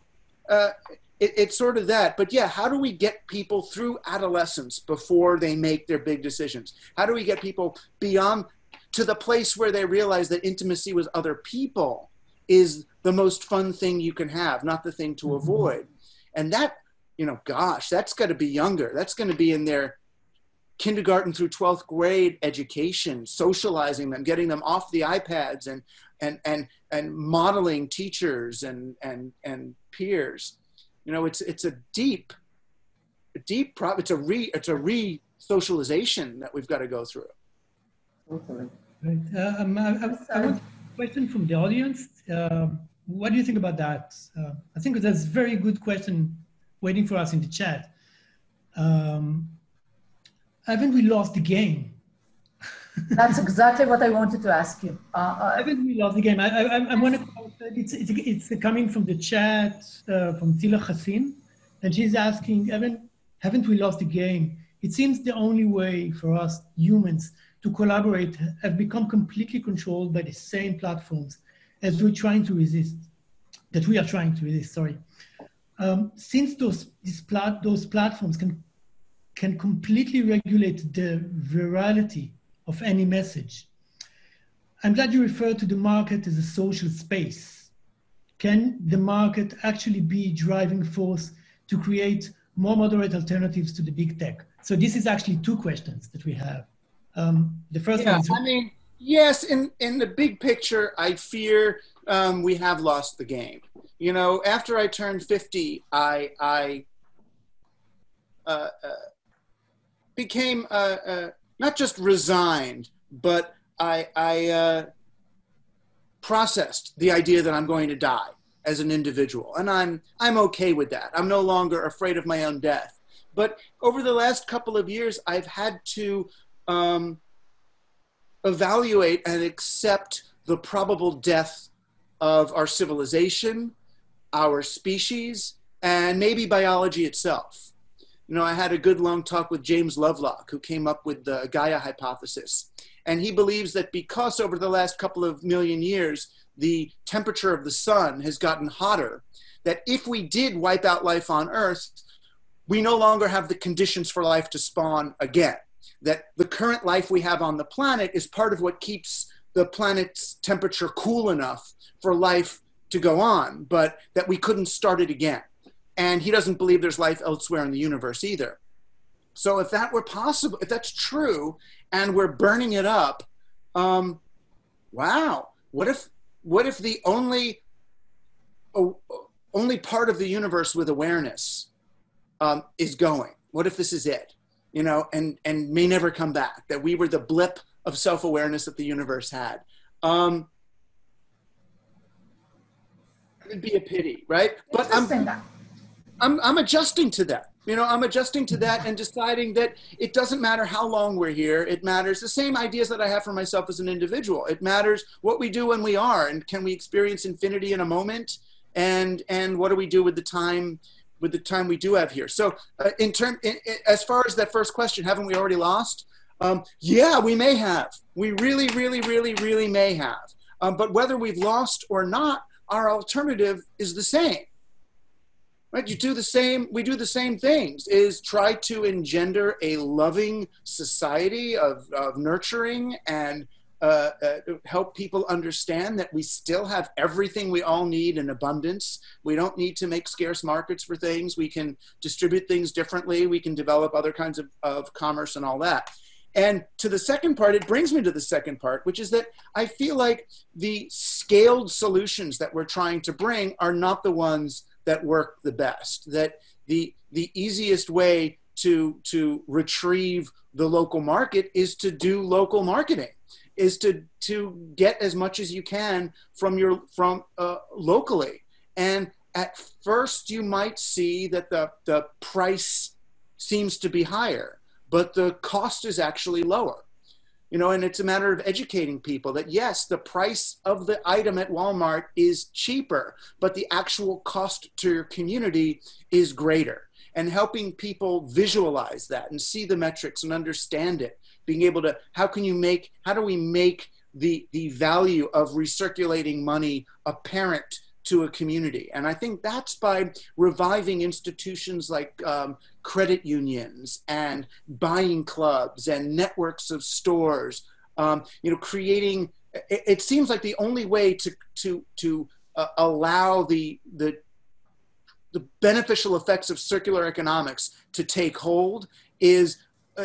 it's sort of that. But yeah, how do we get people through adolescence before they make their big decisions? How do we get people beyond to the place where they realize that intimacy with other people is the most fun thing you can have, not the thing to avoid? And that, you know, gosh, that's got to be younger. That's going to be in their kindergarten through 12th grade education, socializing them, getting them off the iPads and modeling teachers and peers. You know, it's a re-socialization that we've got to go through. Okay. Right. I want a question from the audience. What do you think about that? I think there's a very good question waiting for us in the chat. Haven't we lost the game? That's exactly what I wanted to ask you. Haven't we lost the game? I want to. It's coming from the chat from Tila Hassin, and she's asking, haven't we lost the game? It seems the only way for us humans to collaborate have become completely controlled by the same platforms as we are trying to resist. Sorry. Since those platforms can completely regulate the virality of any message. I'm glad you referred to the market as a social space. Can the market actually be driving force to create more moderate alternatives to the big tech? So this is actually two questions that we have. The first one is... I mean, yes, in the big picture, I fear we have lost the game. You know, after I turned 50, I became not just resigned, but I processed the idea that I'm going to die as an individual, and I'm okay with that. I'm no longer afraid of my own death. But over the last couple of years, I've had to evaluate and accept the probable death of our civilization, our species, and maybe biology itself. You know, I had a good long talk with James Lovelock, who came up with the Gaia hypothesis. And he believes that because over the last couple of million years, the temperature of the sun has gotten hotter, that if we did wipe out life on Earth, we no longer have the conditions for life to spawn again. That the current life we have on the planet is part of what keeps the planet's temperature cool enough for life to go on, but that we couldn't start it again. And he doesn't believe there's life elsewhere in the universe either. So if that were possible, if that's true, and we're burning it up, wow, what if the only part of the universe with awareness is going? What if this is it? You know, and may never come back, that we were the blip of self-awareness that the universe had. It'd be a pity, right? But I'm adjusting to that. You know, I'm adjusting to that and deciding that it doesn't matter how long we're here. It matters the same ideas that I have for myself as an individual. It matters what we do when we are, and can we experience infinity in a moment? And what do we do with the time we do have here? So as far as that first question, haven't we already lost? Yeah, we may have. We really, really, really, really may have. But whether we've lost or not, our alternative is the same. Right? We do the same things, is try to engender a loving society of nurturing and help people understand that we still have everything we all need in abundance. We don't need to make scarce markets for things. We can distribute things differently. We can develop other kinds of commerce and all that. And to the second part, it brings me to the second part, which is that I feel like the scaled solutions that we're trying to bring are not the ones that work the best. That the easiest way to retrieve the local market is to do local marketing, is to get as much as you can from locally. And at first you might see that the price seems to be higher, but the cost is actually lower. You know, and it's a matter of educating people that yes, the price of the item at Walmart is cheaper, but the actual cost to your community is greater. And helping people visualize that and see the metrics and understand it, being able to, how do we make the value of recirculating money apparent to a community? And I think that's by reviving institutions like credit unions and buying clubs and networks of stores, you know, creating, it seems like the only way to allow the beneficial effects of circular economics to take hold is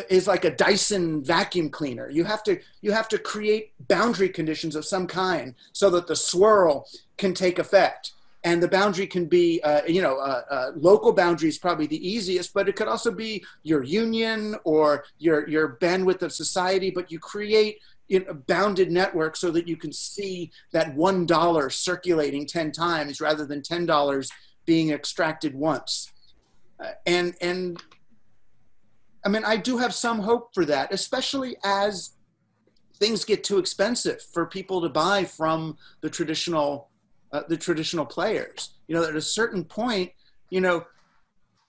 is like a Dyson vacuum cleaner. You have to create boundary conditions of some kind so that the swirl can take effect. And the boundary can be, local boundary is probably the easiest, but it could also be your union or your bandwidth of society. But you create a bounded network so that you can see that $1 circulating 10 times rather than $10 being extracted once. And I mean, I do have some hope for that, especially as things get too expensive for people to buy from the traditional players. You know, at a certain point, you know,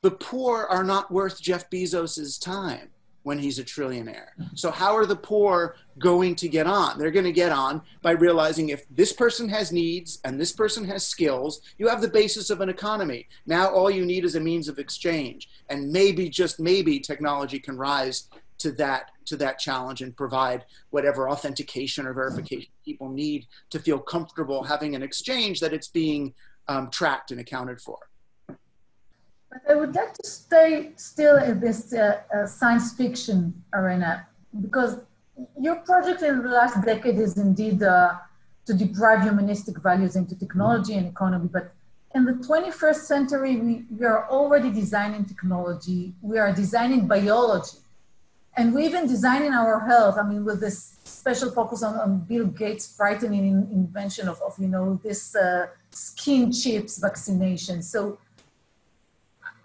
the poor are not worth Jeff Bezos's time when he's a trillionaire. So how are the poor going to get on? They're going to get on by realizing if this person has needs and this person has skills, you have the basis of an economy. Now all you need is a means of exchange. And maybe, just maybe, technology can rise to that challenge and provide whatever authentication or verification people need to feel comfortable having an exchange that it's being tracked and accounted for. But I would like to stay still in this science fiction arena, because your project in the last decade is indeed to deprive humanistic values into technology and economy. But in the 21st century, we are already designing technology. We are designing biology. And we even designing our health. I mean, with this special focus on Bill Gates' frightening invention of this skin chips vaccination. So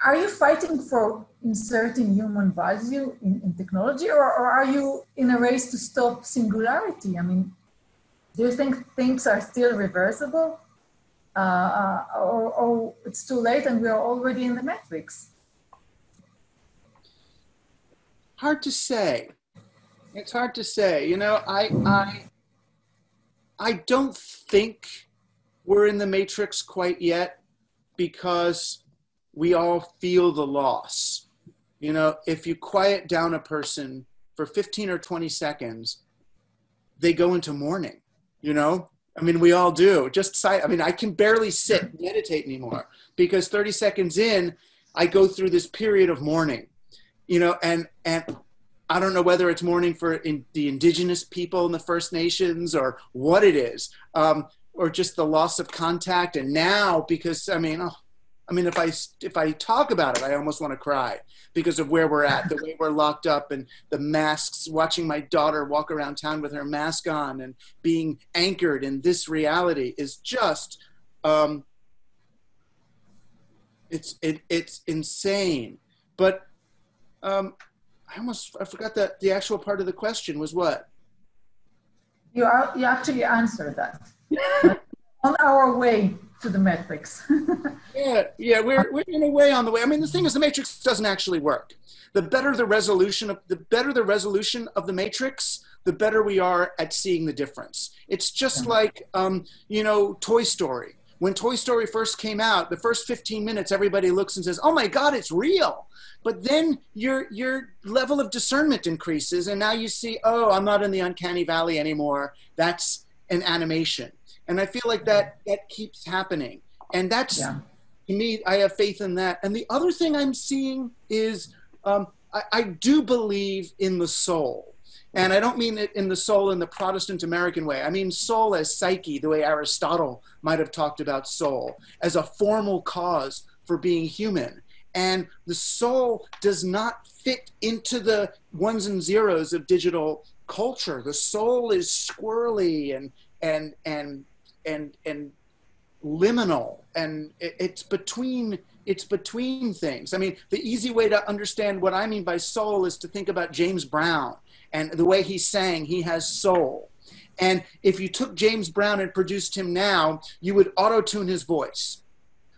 are you fighting for inserting human value in technology, or are you in a race to stop singularity? I mean, do you think things are still reversible? Or it's too late and we are already in the matrix? Hard to say. It's hard to say. You know, I don't think we're in the matrix quite yet, because we all feel the loss. You know, if you quiet down a person for 15 or 20 seconds, they go into mourning, you know? I mean, we all do. I can barely sit and meditate anymore, because 30 seconds in, I go through this period of mourning, you know, and I don't know whether it's mourning for the indigenous people in the First Nations or what it is, or just the loss of contact. And now, because, if I talk about it, I almost want to cry because of where we're at, the way we're locked up, and the masks, watching my daughter walk around town with her mask on and being anchored in this reality is just, it's insane. But I forgot that the actual part of the question was what? You actually answered that. On our way to the matrix. yeah, we're in a way on the way. I mean, the thing is, the matrix doesn't actually work. The better the resolution of the matrix, the better we are at seeing the difference. It's just like, Toy Story. When Toy Story first came out, the first 15 minutes, everybody looks and says, "Oh my God, it's real." But then your level of discernment increases, and now you see, "Oh, I'm not in the uncanny valley anymore. That's an animation." And I feel like that keeps happening. And that's, to me, I have faith in that. And the other thing I'm seeing is I do believe in the soul. And I don't mean it in the soul in the Protestant American way. I mean soul as psyche, the way Aristotle might have talked about soul, as a formal cause for being human. And the soul does not fit into the ones and zeros of digital culture. The soul is squirrely and liminal, and it's between things. I mean, the easy way to understand what I mean by soul is to think about James Brown and the way he sang. He has soul. And if you took James Brown and produced him now, you would auto-tune his voice,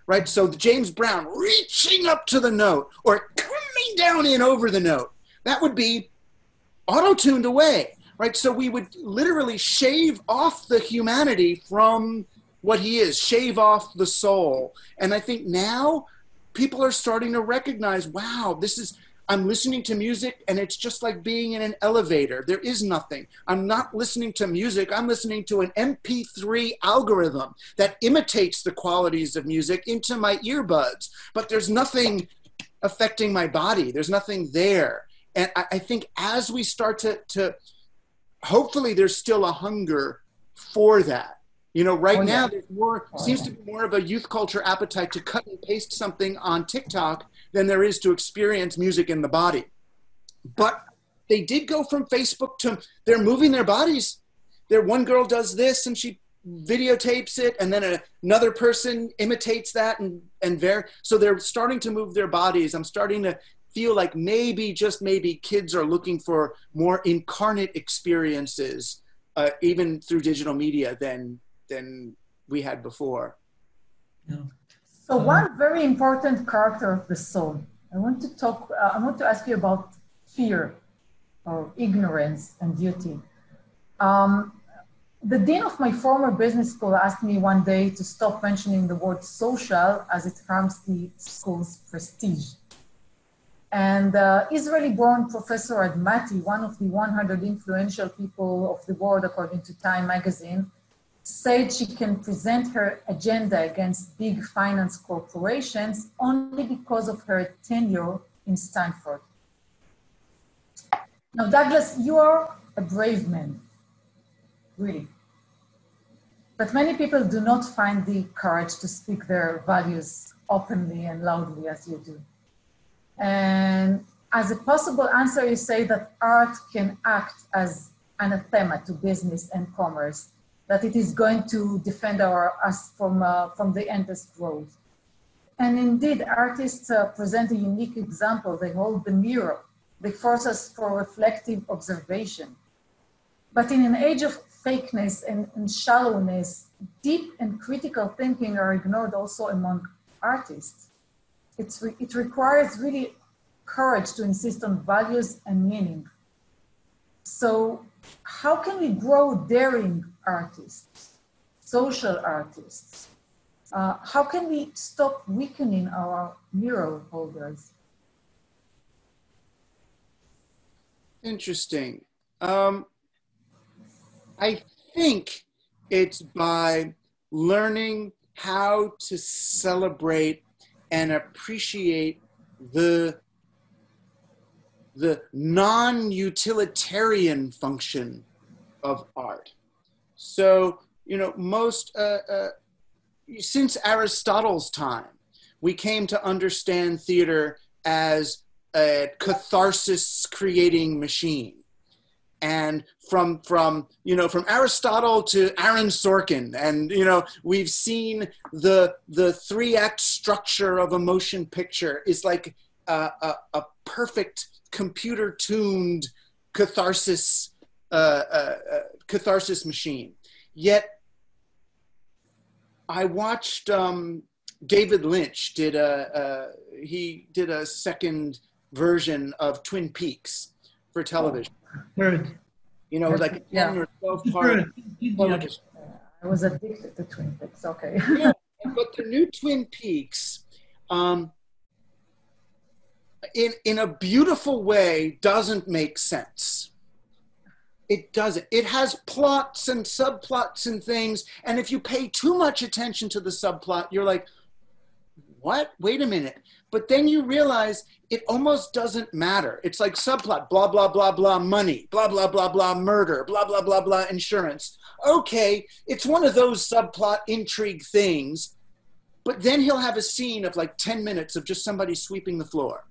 right? So James Brown reaching up to the note or coming down in over the note, that would be auto-tuned away. Right, so we would literally shave off the humanity from what he is, shave off the soul. And I think now people are starting to recognize, wow, I'm listening to music and it's just like being in an elevator. There is nothing. I'm not listening to music. I'm listening to an MP3 algorithm that imitates the qualities of music into my earbuds. But there's nothing affecting my body. There's nothing there. And I think as we start to hopefully there's still a hunger for that. You know, right now there's more, seems to be more of a youth culture appetite to cut and paste something on TikTok than there is to experience music in the body. But they did go from Facebook to, they're moving their bodies. One girl does this and she videotapes it, and then another person imitates that, so they're starting to move their bodies. I'm starting to feel like maybe, just maybe, kids are looking for more incarnate experiences, even through digital media than we had before. Yeah. So one very important character of the soul. I want to ask you about fear or ignorance and duty. The dean of my former business school asked me one day to stop mentioning the word social as it harms the school's prestige. And Israeli-born Professor Admati, one of the 100 influential people of the world according to Time magazine, said she can present her agenda against big finance corporations only because of her tenure in Stanford. Now, Douglas, you are a brave man, really. But many people do not find the courage to speak their values openly and loudly as you do. And as a possible answer, you say that art can act as anathema to business and commerce, that it is going to defend us from the endless growth. And indeed, artists present a unique example. They hold the mirror. They force us for reflective observation. But in an age of fakeness and shallowness, deep and critical thinking are ignored also among artists. It requires really courage to insist on values and meaning. So how can we grow daring artists, social artists? How can we stop weakening our mirror holders? Interesting. I think it's by learning how to celebrate and appreciate the non-utilitarian function of art. So, you know, since Aristotle's time, we came to understand theater as a catharsis creating machine. And from Aristotle to Aaron Sorkin, and we've seen the 3-act structure of a motion picture is like a perfect computer-tuned catharsis machine. Yet I watched David Lynch did a second version of Twin Peaks for television. Heard. Like a 10 or 12 part television. I was addicted to Twin Peaks, okay. Yeah, but the new Twin Peaks, in a beautiful way, doesn't make sense. It doesn't. It has plots and subplots and things, and if you pay too much attention to the subplot, you're like, what? Wait a minute. But then you realize it almost doesn't matter. It's like subplot, blah, blah, blah, blah, money, blah, blah, blah, blah, murder, blah, blah, blah, blah, insurance. Okay, it's one of those subplot intrigue things, but then he'll have a scene of like 10 minutes of just somebody sweeping the floor.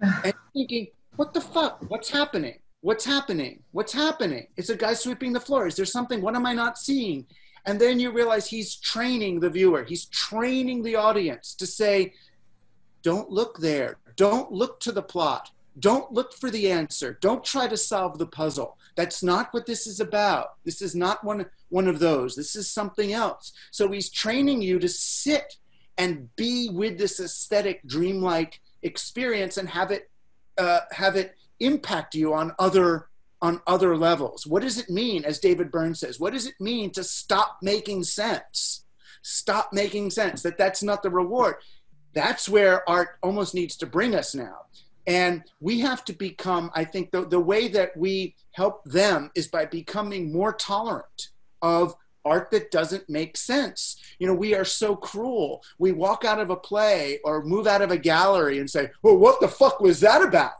And thinking, what the fuck? What's happening? What's happening? What's happening? It's a guy sweeping the floor. Is there something? What am I not seeing? And then you realize he's training the viewer. He's training the audience to say, don't look there. Don't look to the plot. Don't look for the answer. Don't try to solve the puzzle. That's not what this is about. This is not one of those. This is something else. So he's training you to sit and be with this aesthetic, dreamlike experience and have it impact you on other levels. What does it mean, as David Byrne says, what does it mean to stop making sense? Stop making sense, that's not the reward. That's where art almost needs to bring us now. And we have to become, I think the way that we help them is by becoming more tolerant of art that doesn't make sense. We are so cruel. We walk out of a play or move out of a gallery and say, well, what the fuck was that about?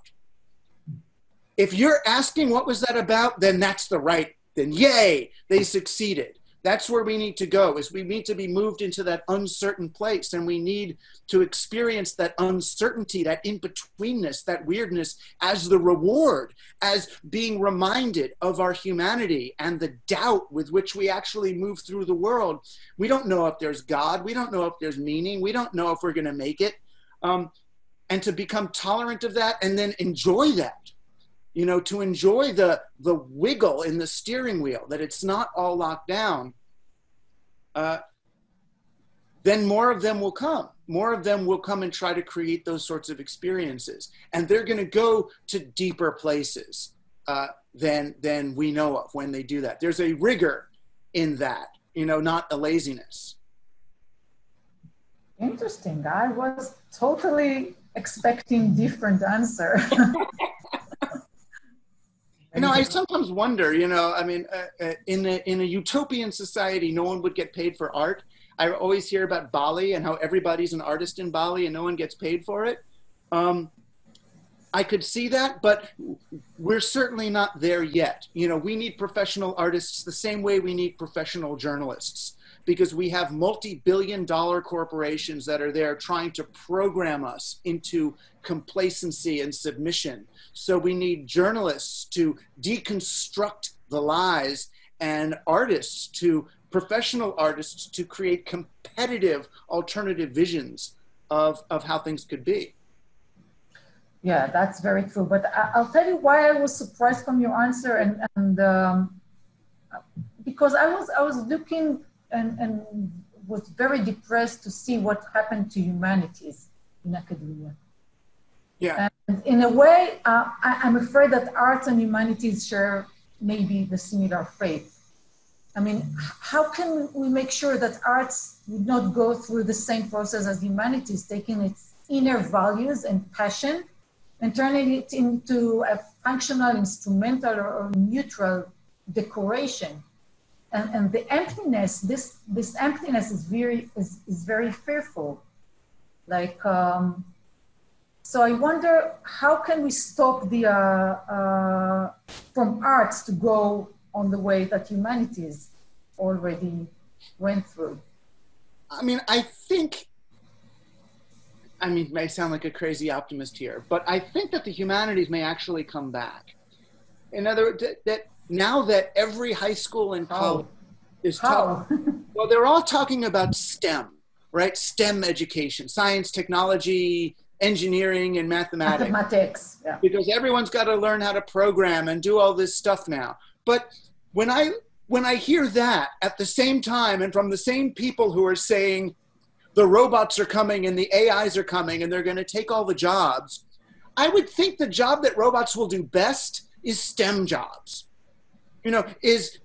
if you're asking what was that about, then that's then yay, they succeeded. That's where we need to go, is we need to be moved into that uncertain place, and we need to experience that uncertainty, that in-betweenness, that weirdness as the reward, as being reminded of our humanity and the doubt with which we actually move through the world. We don't know if there's God. We don't know if there's meaning. We don't know if we're going to make it. And to become tolerant of that and then enjoy that. You know, to enjoy the wiggle in the steering wheel, that it's not all locked down, then more of them will come. More of them will come and try to create those sorts of experiences. And they're going to go to deeper places than we know of when they do that. There's a rigor in that, you know, not a laziness. Interesting. I was totally expecting different answer. You know, I sometimes wonder, you know, I mean, in a utopian society, no one would get paid for art. I always hear about Bali and how everybody's an artist in Bali and no one gets paid for it. I could see that, but we're certainly not there yet. You know, we need professional artists the same way we need professional journalists, because we have multi-billion-dollar corporations that are there trying to program us into complacency and submission. So we need journalists to deconstruct the lies, and artists professional artists to create competitive alternative visions of how things could be. Yeah, that's very true. But I'll tell you why I was surprised from your answer, and because I was looking and was very depressed to see what happened to humanities in academia. Yeah. And in a way, I'm afraid that arts and humanities share maybe the similar fate. I mean, how can we make sure that arts would not go through the same process as humanities, taking its inner values and passion and turning it into a functional, instrumental, or neutral decoration? And the emptiness, this emptiness is very fearful. Like, so I wonder, how can we stop from arts to go on the way that humanities already went through? I mean, it may sound like a crazy optimist here, but I think that the humanities may actually come back. In other words, that now that every high school and college is talking, well, they're all talking about STEM, right? STEM education, science, technology, engineering, and mathematics. Mathematics, yeah. Because everyone's got to learn how to program and do all this stuff now. But when I hear that at the same time, and from the same people who are saying the robots are coming and the AIs are coming and they're going to take all the jobs, I would think the job that robots will do best is STEM jobs. You know, is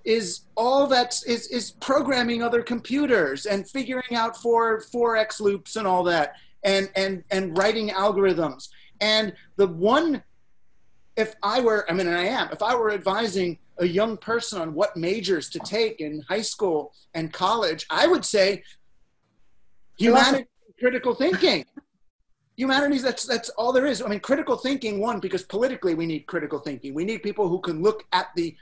programming other computers and figuring out 4x loops and all that, and writing algorithms. And if I were advising a young person on what majors to take in high school and college, I would say humanities, critical thinking. Humanities, that's all there is. I mean, critical thinking, one, because politically we need critical thinking. We need people who can look at the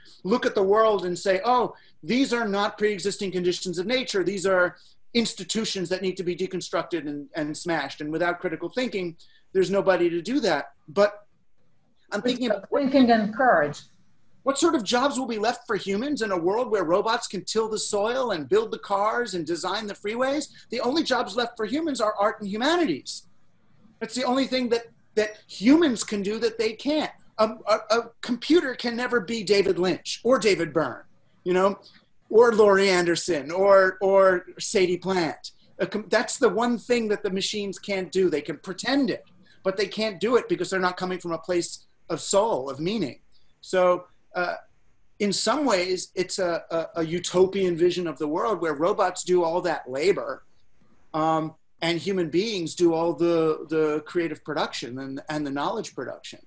world and say, oh, these are not pre-existing conditions of nature. These are institutions that need to be deconstructed and smashed. And without critical thinking, there's nobody to do that. But I'm thinking about thinking and courage. What sort of jobs will be left for humans in a world where robots can till the soil and build the cars and design the freeways? The only jobs left for humans are art and humanities. That's the only thing that humans can do that they can't. A computer can never be David Lynch or David Byrne, you know, or Laurie Anderson or Sadie Plant. That's the one thing that the machines can't do. They can pretend it, but they can't do it because they're not coming from a place of soul, of meaning. So in some ways, it's a utopian vision of the world where robots do all that labor, and human beings do all the creative production and the knowledge production.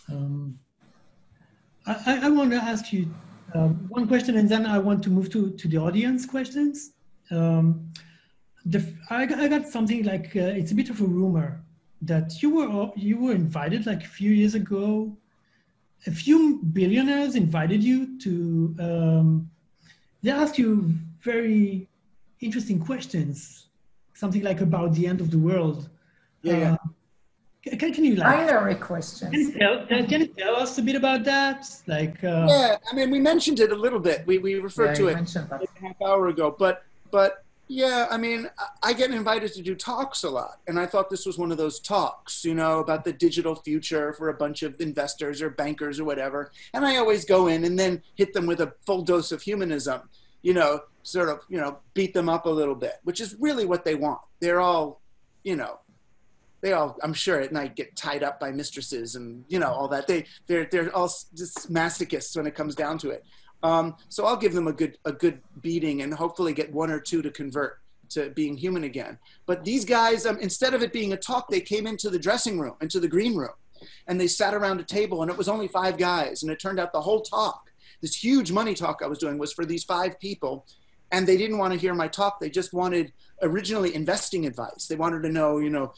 I want to ask you one question, and then I want to move to the audience questions. I got something like, it's a bit of a rumor that you were invited like a few years ago a few billionaires invited you to, they asked you very interesting questions, something like about the end of the world. Yeah. Can you like... Binary questions. Can you tell us a bit about that? Like, yeah, I mean, we mentioned it a little bit. We referred to it like a half hour ago, but yeah, I mean, I get invited to do talks a lot, and I thought this was one of those talks, you know, about the digital future for a bunch of investors or bankers or whatever. And I always go in and then hit them with a full dose of humanism, you know, sort of, you know, beat them up a little bit, which is really what they want. They're all, you know, they all, I'm sure, at night get tied up by mistresses and, you know, all that. They're all just masochists when it comes down to it. So I'll give them a good beating and hopefully get one or two to convert to being human again. But these guys, instead of it being a talk, they came into the dressing room, into the green room, and they sat around a table, and it was only 5 guys. And it turned out the whole talk, this huge money talk I was doing, was for these 5 people. And they didn't want to hear my talk. They just wanted originally investing advice. They wanted to know, you know,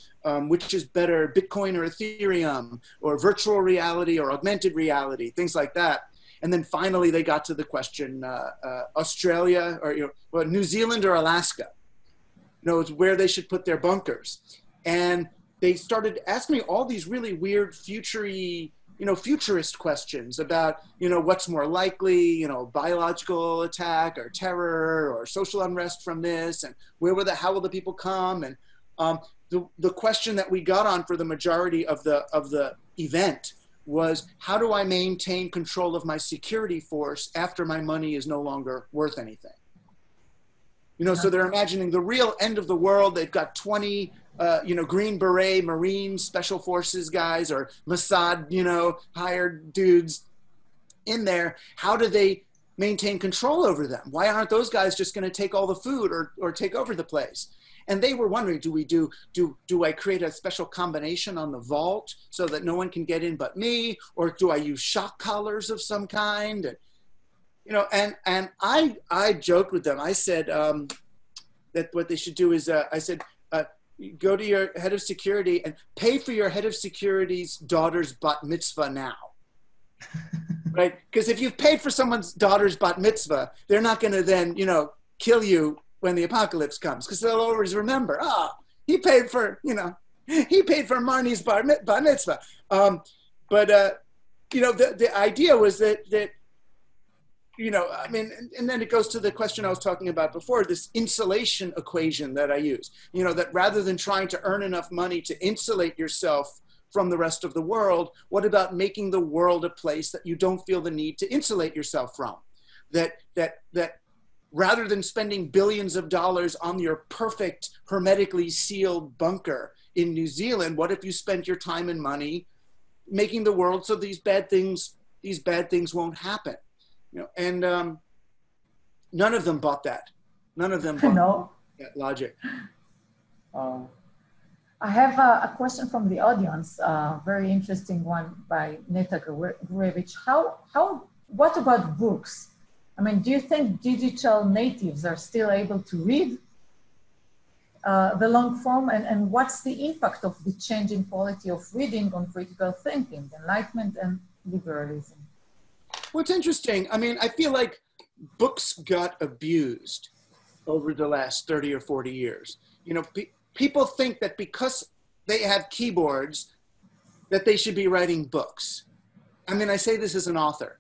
which is better, Bitcoin or Ethereum, or virtual reality or augmented reality, things like that. And then finally they got to the question, Australia or, you know, well, New Zealand or Alaska, you know, where they should put their bunkers. And they started asking me all these really weird futurist questions about, you know, what's more likely, you know, biological attack or terror or social unrest from this, and how will the people come? And the question that we got on for the majority of the event was, how do I maintain control of my security force after my money is no longer worth anything? You know, so they're imagining the real end of the world. They've got 20, you know, Green Beret, Marine, Special Forces guys, or Mossad, you know, hired dudes in there. How do they maintain control over them? Why aren't those guys just going to take all the food or take over the place? And they were wondering, do I create a special combination on the vault so that no one can get in but me? Or do I use shock collars of some kind? And, you know, and I joked with them. I said that what they should do is, I said, go to your head of security and pay for your head of security's daughter's bat mitzvah now. Right? Because if you've paid for someone's daughter's bat mitzvah, they're not going to then, you know, kill you when the apocalypse comes, because they'll always remember, he paid for, you know, he paid for Marnie's bar mitzvah. You know, the idea was that, you know, I mean, and then it goes to the question I was talking about before, this insulation equation that I use, you know, that rather than trying to earn enough money to insulate yourself from the rest of the world, what about making the world a place that you don't feel the need to insulate yourself from? That rather than spending billions of dollars on your perfect hermetically sealed bunker in New Zealand, what if you spent your time and money making the world so these bad things won't happen? You know, and none of them bought that. None of them bought that logic. I have a question from the audience, a very interesting one by Neta Gurevich. What about books? I mean, do you think digital natives are still able to read the long form? And what's the impact of the changing quality of reading on critical thinking, enlightenment, and liberalism? Well, it's interesting. I mean, I feel like books got abused over the last 30 or 40 years. You know, people think that because they have keyboards, that they should be writing books. I mean, I say this as an author.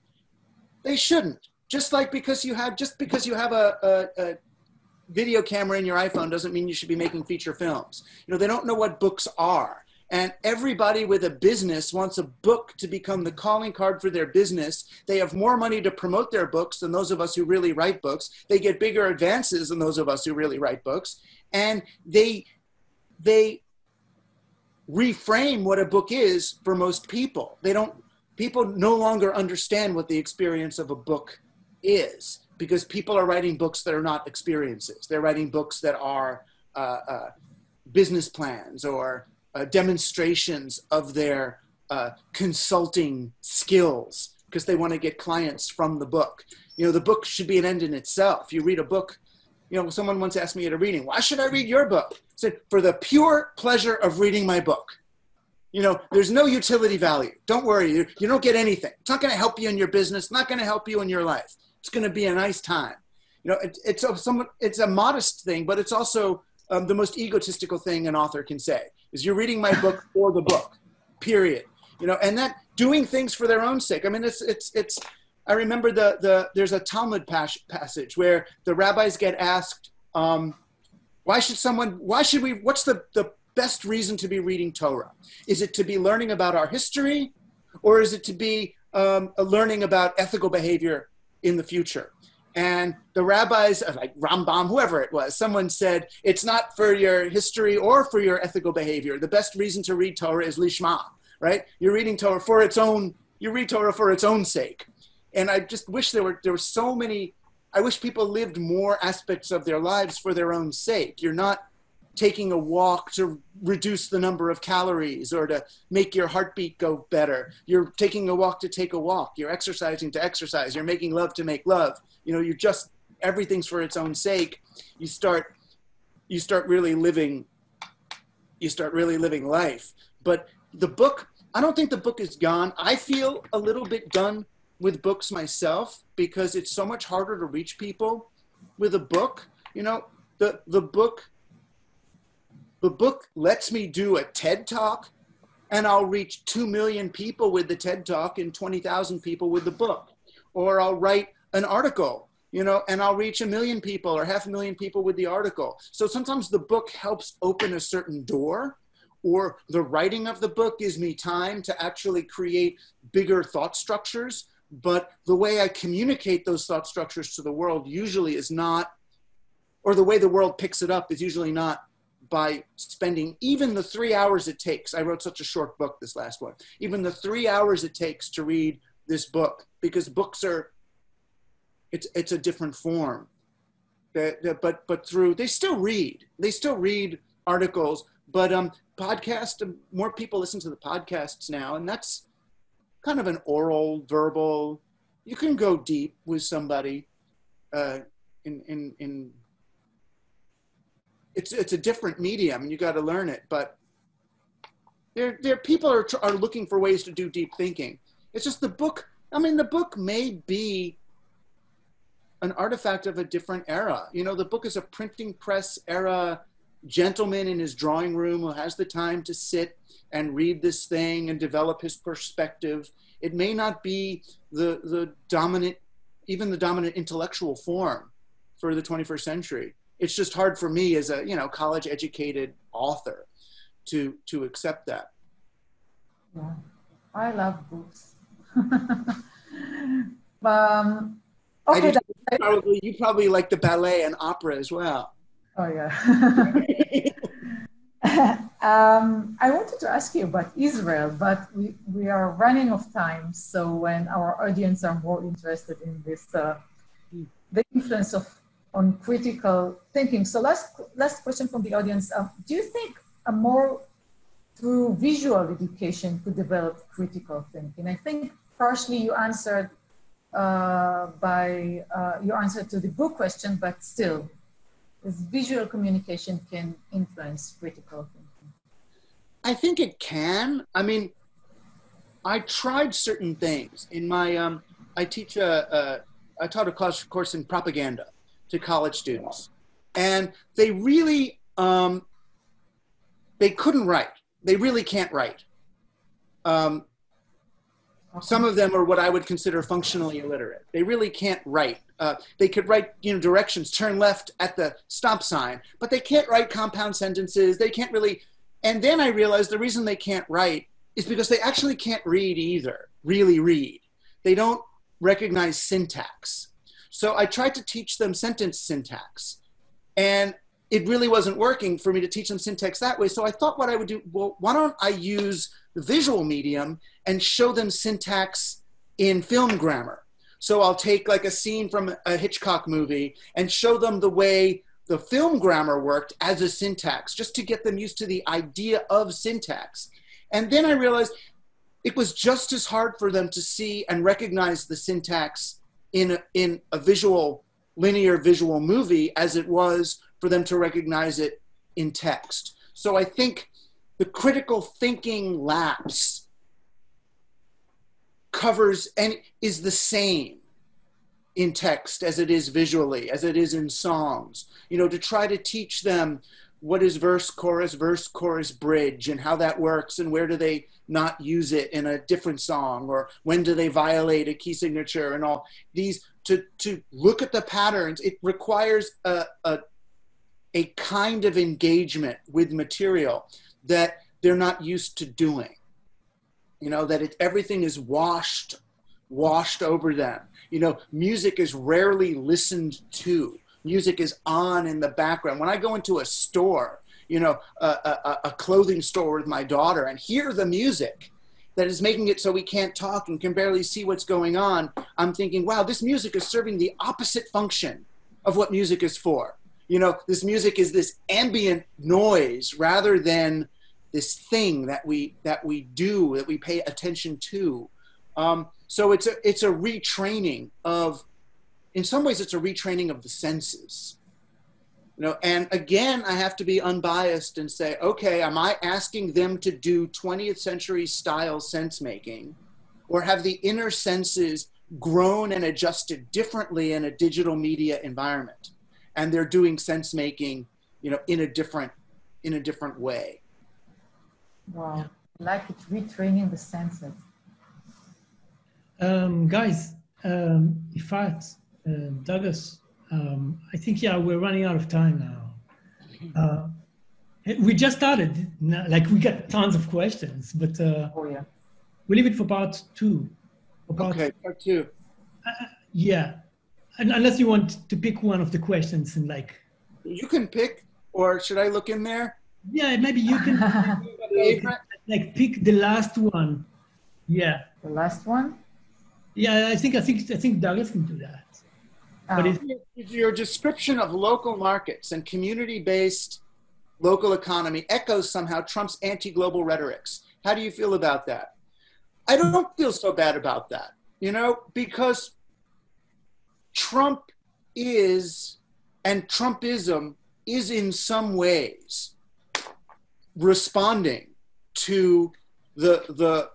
They shouldn't. Just because you have a video camera in your iPhone doesn't mean you should be making feature films. You know, they don't know what books are. And everybody with a business wants a book to become the calling card for their business. They have more money to promote their books than those of us who really write books. They get bigger advances than those of us who really write books. And they reframe what a book is for most people. People no longer understand what the experience of a book is, because people are writing books that are not experiences. They're writing books that are business plans or demonstrations of their consulting skills, because they want to get clients from the book. You know, the book should be an end in itself. You read a book, you know, someone once asked me at a reading, why should I read your book? I said, for the pure pleasure of reading my book. You know, there's no utility value. Don't worry, you don't get anything. It's not going to help you in your business, not going to help you in your life. It's going to be a nice time. You know, it's a modest thing, but it's also the most egotistical thing an author can say, is you're reading my book for the book, period. You know, and that doing things for their own sake. I mean, I remember there's a Talmud passage where the rabbis get asked, what's the best reason to be reading Torah? Is it to be learning about our history, or is it to be learning about ethical behavior in the future? And the rabbis, like Rambam, whoever it was, someone said, it's not for your history or for your ethical behavior. The best reason to read Torah is lishma, right? You're reading Torah for its own, you read Torah for its own sake. And I just wish there were so many, I wish people lived more aspects of their lives for their own sake. You're not taking a walk to reduce the number of calories or to make your heartbeat go better. You're taking a walk to take a walk. You're exercising to exercise. You're making love to make love. You know, everything's for its own sake. You start really living life. But the book, I don't think the book is gone. I feel a little bit done with books myself because it's so much harder to reach people with a book. You know, the book lets me do a TED Talk, and I'll reach 2 million people with the TED Talk and 20,000 people with the book. Or I'll write an article, you know, and I'll reach 1 million people or 500,000 people with the article. So sometimes the book helps open a certain door, or the writing of the book gives me time to actually create bigger thought structures. But the way I communicate those thought structures to the world usually is not, or the way the world picks it up is usually not by spending even the 3 hours it takes. I wrote such a short book, this last one, even the 3 hours it takes to read this book, because books are, it's a different form. But through, they still read articles, but podcast, more people listen to the podcasts now, and that's kind of an oral, verbal, you can go deep with somebody it's a different medium and you got to learn it, but there people are looking for ways to do deep thinking. It's just the book, I mean, the book may be an artifact of a different era. You know, the book is a printing press era gentleman in his drawing room who has the time to sit and read this thing and develop his perspective. It may not be the dominant intellectual form for the 21st century. It's just hard for me as a, you know, college educated author to accept that. Yeah, I love books. Okay, you probably like the ballet and opera as well. Oh yeah. I wanted to ask you about Israel, but we are running out of time. So when our audience are more interested in this, the influence on critical thinking. So last question from the audience. Do you think a more through visual education could develop critical thinking? I think partially you answered by your answer to the book question, but still, this visual communication can influence critical thinking. I think it can. I mean, I tried certain things in my, I taught a course in propaganda to college students, and they really, they couldn't write. They really can't write. Some of them are what I would consider functionally illiterate. They really can't write. They could write, you know, directions, turn left at the stop sign, but they can't write compound sentences. They can't really, and then I realized the reason they can't write is because they actually can't read either, really read. They don't recognize syntax. So I tried to teach them sentence syntax, and it really wasn't working for me to teach them syntax that way. So I thought what I would do, well, why don't I use the visual medium and show them syntax in film grammar? So I'll take like a scene from a Hitchcock movie and show them the way the film grammar worked as a syntax, just to get them used to the idea of syntax. And then I realized it was just as hard for them to see and recognize the syntax in a linear visual movie as it was for them to recognize it in text. So I think the critical thinking lapse covers and is the same in text as it is visually, as it is in songs. You know, to try to teach them what is verse, chorus, bridge, and how that works, and where do they not use it in a different song, or when do they violate a key signature, and all these, to look at the patterns. It requires a kind of engagement with material that they're not used to doing. You know, that everything is washed over them. You know, music is rarely listened to. Music is on in the background. When I go into a store, you know, a clothing store with my daughter, and hear the music that is making it so we can't talk and can barely see what's going on, I'm thinking, wow, this music is serving the opposite function of what music is for. You know, this music is this ambient noise rather than this thing that we do, that we pay attention to. So it's a retraining of, in some ways, it's a retraining of the senses. You know, and again, I have to be unbiased and say, okay, am I asking them to do 20th century style sense making, or have the inner senses grown and adjusted differently in a digital media environment, and they're doing sense making, you know, in a different way? Wow, like it's retraining the senses. Guys, Yifat, Douglas, I think, yeah, we're running out of time now. We just started, like we got tons of questions, but Oh yeah, we'll leave it for part two. Okay, part two. Yeah, and unless you want to pick one of the questions and like. You can pick, or should I look in there? Yeah, maybe you can like pick the last one. Yeah. the last one. Yeah, I think Douglas can do that. But Your description of local markets and community-based local economy echoes somehow Trump's anti-global rhetorics. How do you feel about that? I don't feel so bad about that, you know, because Trump is, and Trumpism is in some ways responding to the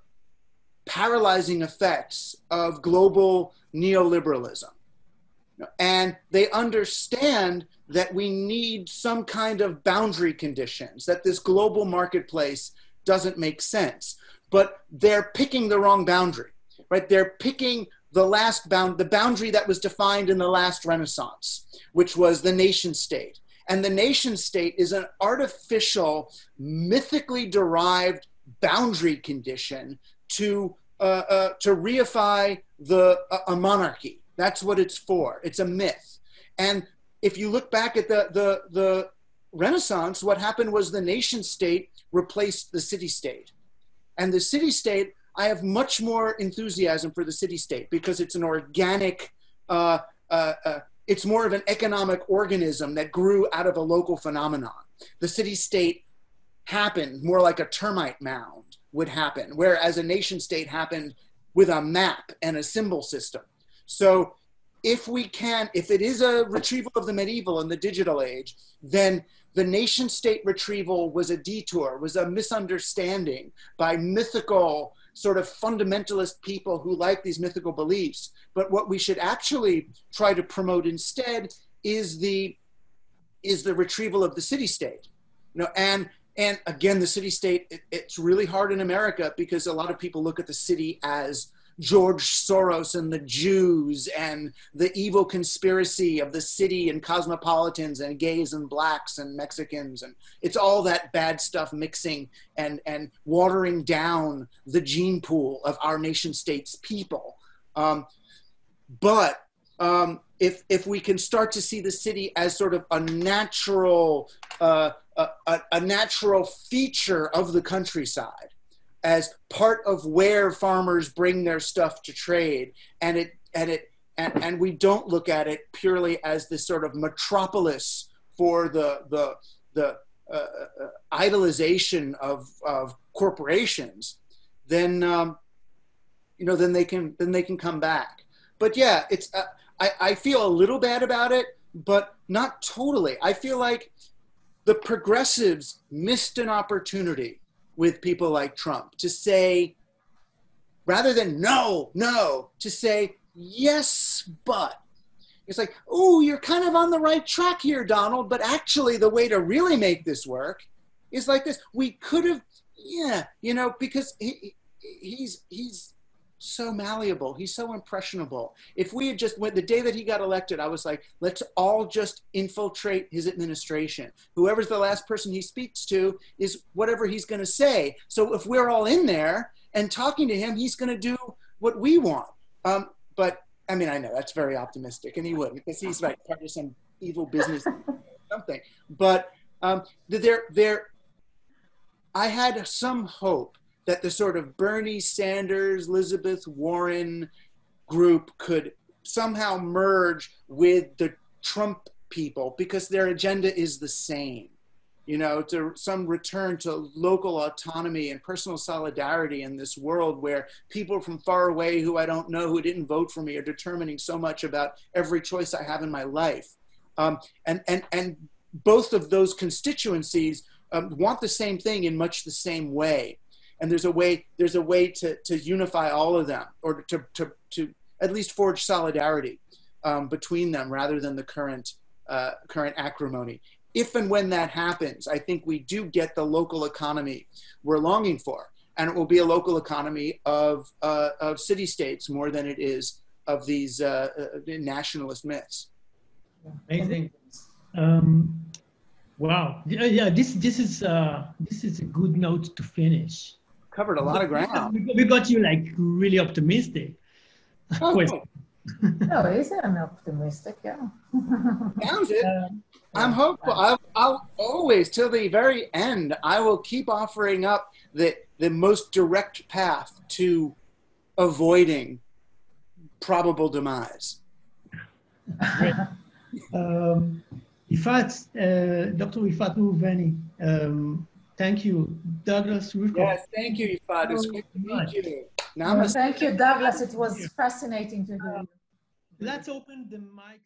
paralyzing effects of global neoliberalism. And they understand that we need some kind of boundary conditions, that this global marketplace doesn't make sense. But they're picking the wrong boundary, right? They're picking the boundary that was defined in the last Renaissance, which was the nation state. And the nation state is an artificial, mythically derived boundary condition to reify a monarchy. That's what it's for. It's a myth. And if you look back at the Renaissance, what happened was the nation state replaced the city state. And the city state, I have much more enthusiasm for the city state because it's an organic, it's more of an economic organism that grew out of a local phenomenon. The city state happened more like a termite mound would happen, whereas a nation state happened with a map and a symbol system. So if it is a retrieval of the medieval and the digital age, then the nation state retrieval was a detour, was a misunderstanding by mythical sort of fundamentalist people who like these mythical beliefs. But what we should actually try to promote instead is the retrieval of the city state. You know, and again, the city state, it's really hard in America because a lot of people look at the city as George Soros and the Jews and the evil conspiracy of the city and cosmopolitans and gays and blacks and Mexicans. And it's all that bad stuff mixing and watering down the gene pool of our nation state's people. But if we can start to see the city as sort of a natural feature of the countryside, as part of where farmers bring their stuff to trade, and we don't look at it purely as this sort of metropolis for the idolization of corporations, then then they can come back. But yeah, it's I feel a little bad about it, but not totally. I feel like the progressives missed an opportunity with people like Trump, to say, rather than no, to say, yes, but. It's like, oh, you're kind of on the right track here, Donald, but actually the way to really make this work is like this. We could have, yeah, you know, because he's so malleable. He's so impressionable. If we had just went, the day that he got elected, I was like, let's all just infiltrate his administration. Whoever's the last person he speaks to is whatever he's going to say. So if we're all in there and talking to him, he's going to do what we want. But I mean, I know that's very optimistic, and he wouldn't, because he's like part of some evil business or something. But I had some hope that the sort of Bernie Sanders, Elizabeth Warren group could somehow merge with the Trump people, because their agenda is the same. You know, to some return to local autonomy and personal solidarity in this world where people from far away who I don't know, who didn't vote for me, are determining so much about every choice I have in my life. And both of those constituencies want the same thing in much the same way. And there's a way to unify all of them, or to at least forge solidarity between them, rather than the current acrimony. If and when that happens, I think we do get the local economy we're longing for, and it will be a local economy of city-states more than it is of these nationalist myths. Amazing. Wow. Yeah. This is a good note to finish. Covered a lot of ground. We got you like really optimistic. Oh, no, he's an optimistic, yeah. Sounds it. I'm hopeful. I'll always, till the very end, I will keep offering up the most direct path to avoiding probable demise. Great. Yifat, Dr. Yifat Raubeni, thank you. Douglas Raubeni. Yes, thank you, Yifat. It's great to meet you. Namaste. Thank you, Douglas. It was fascinating to hear you. Let's open the mic.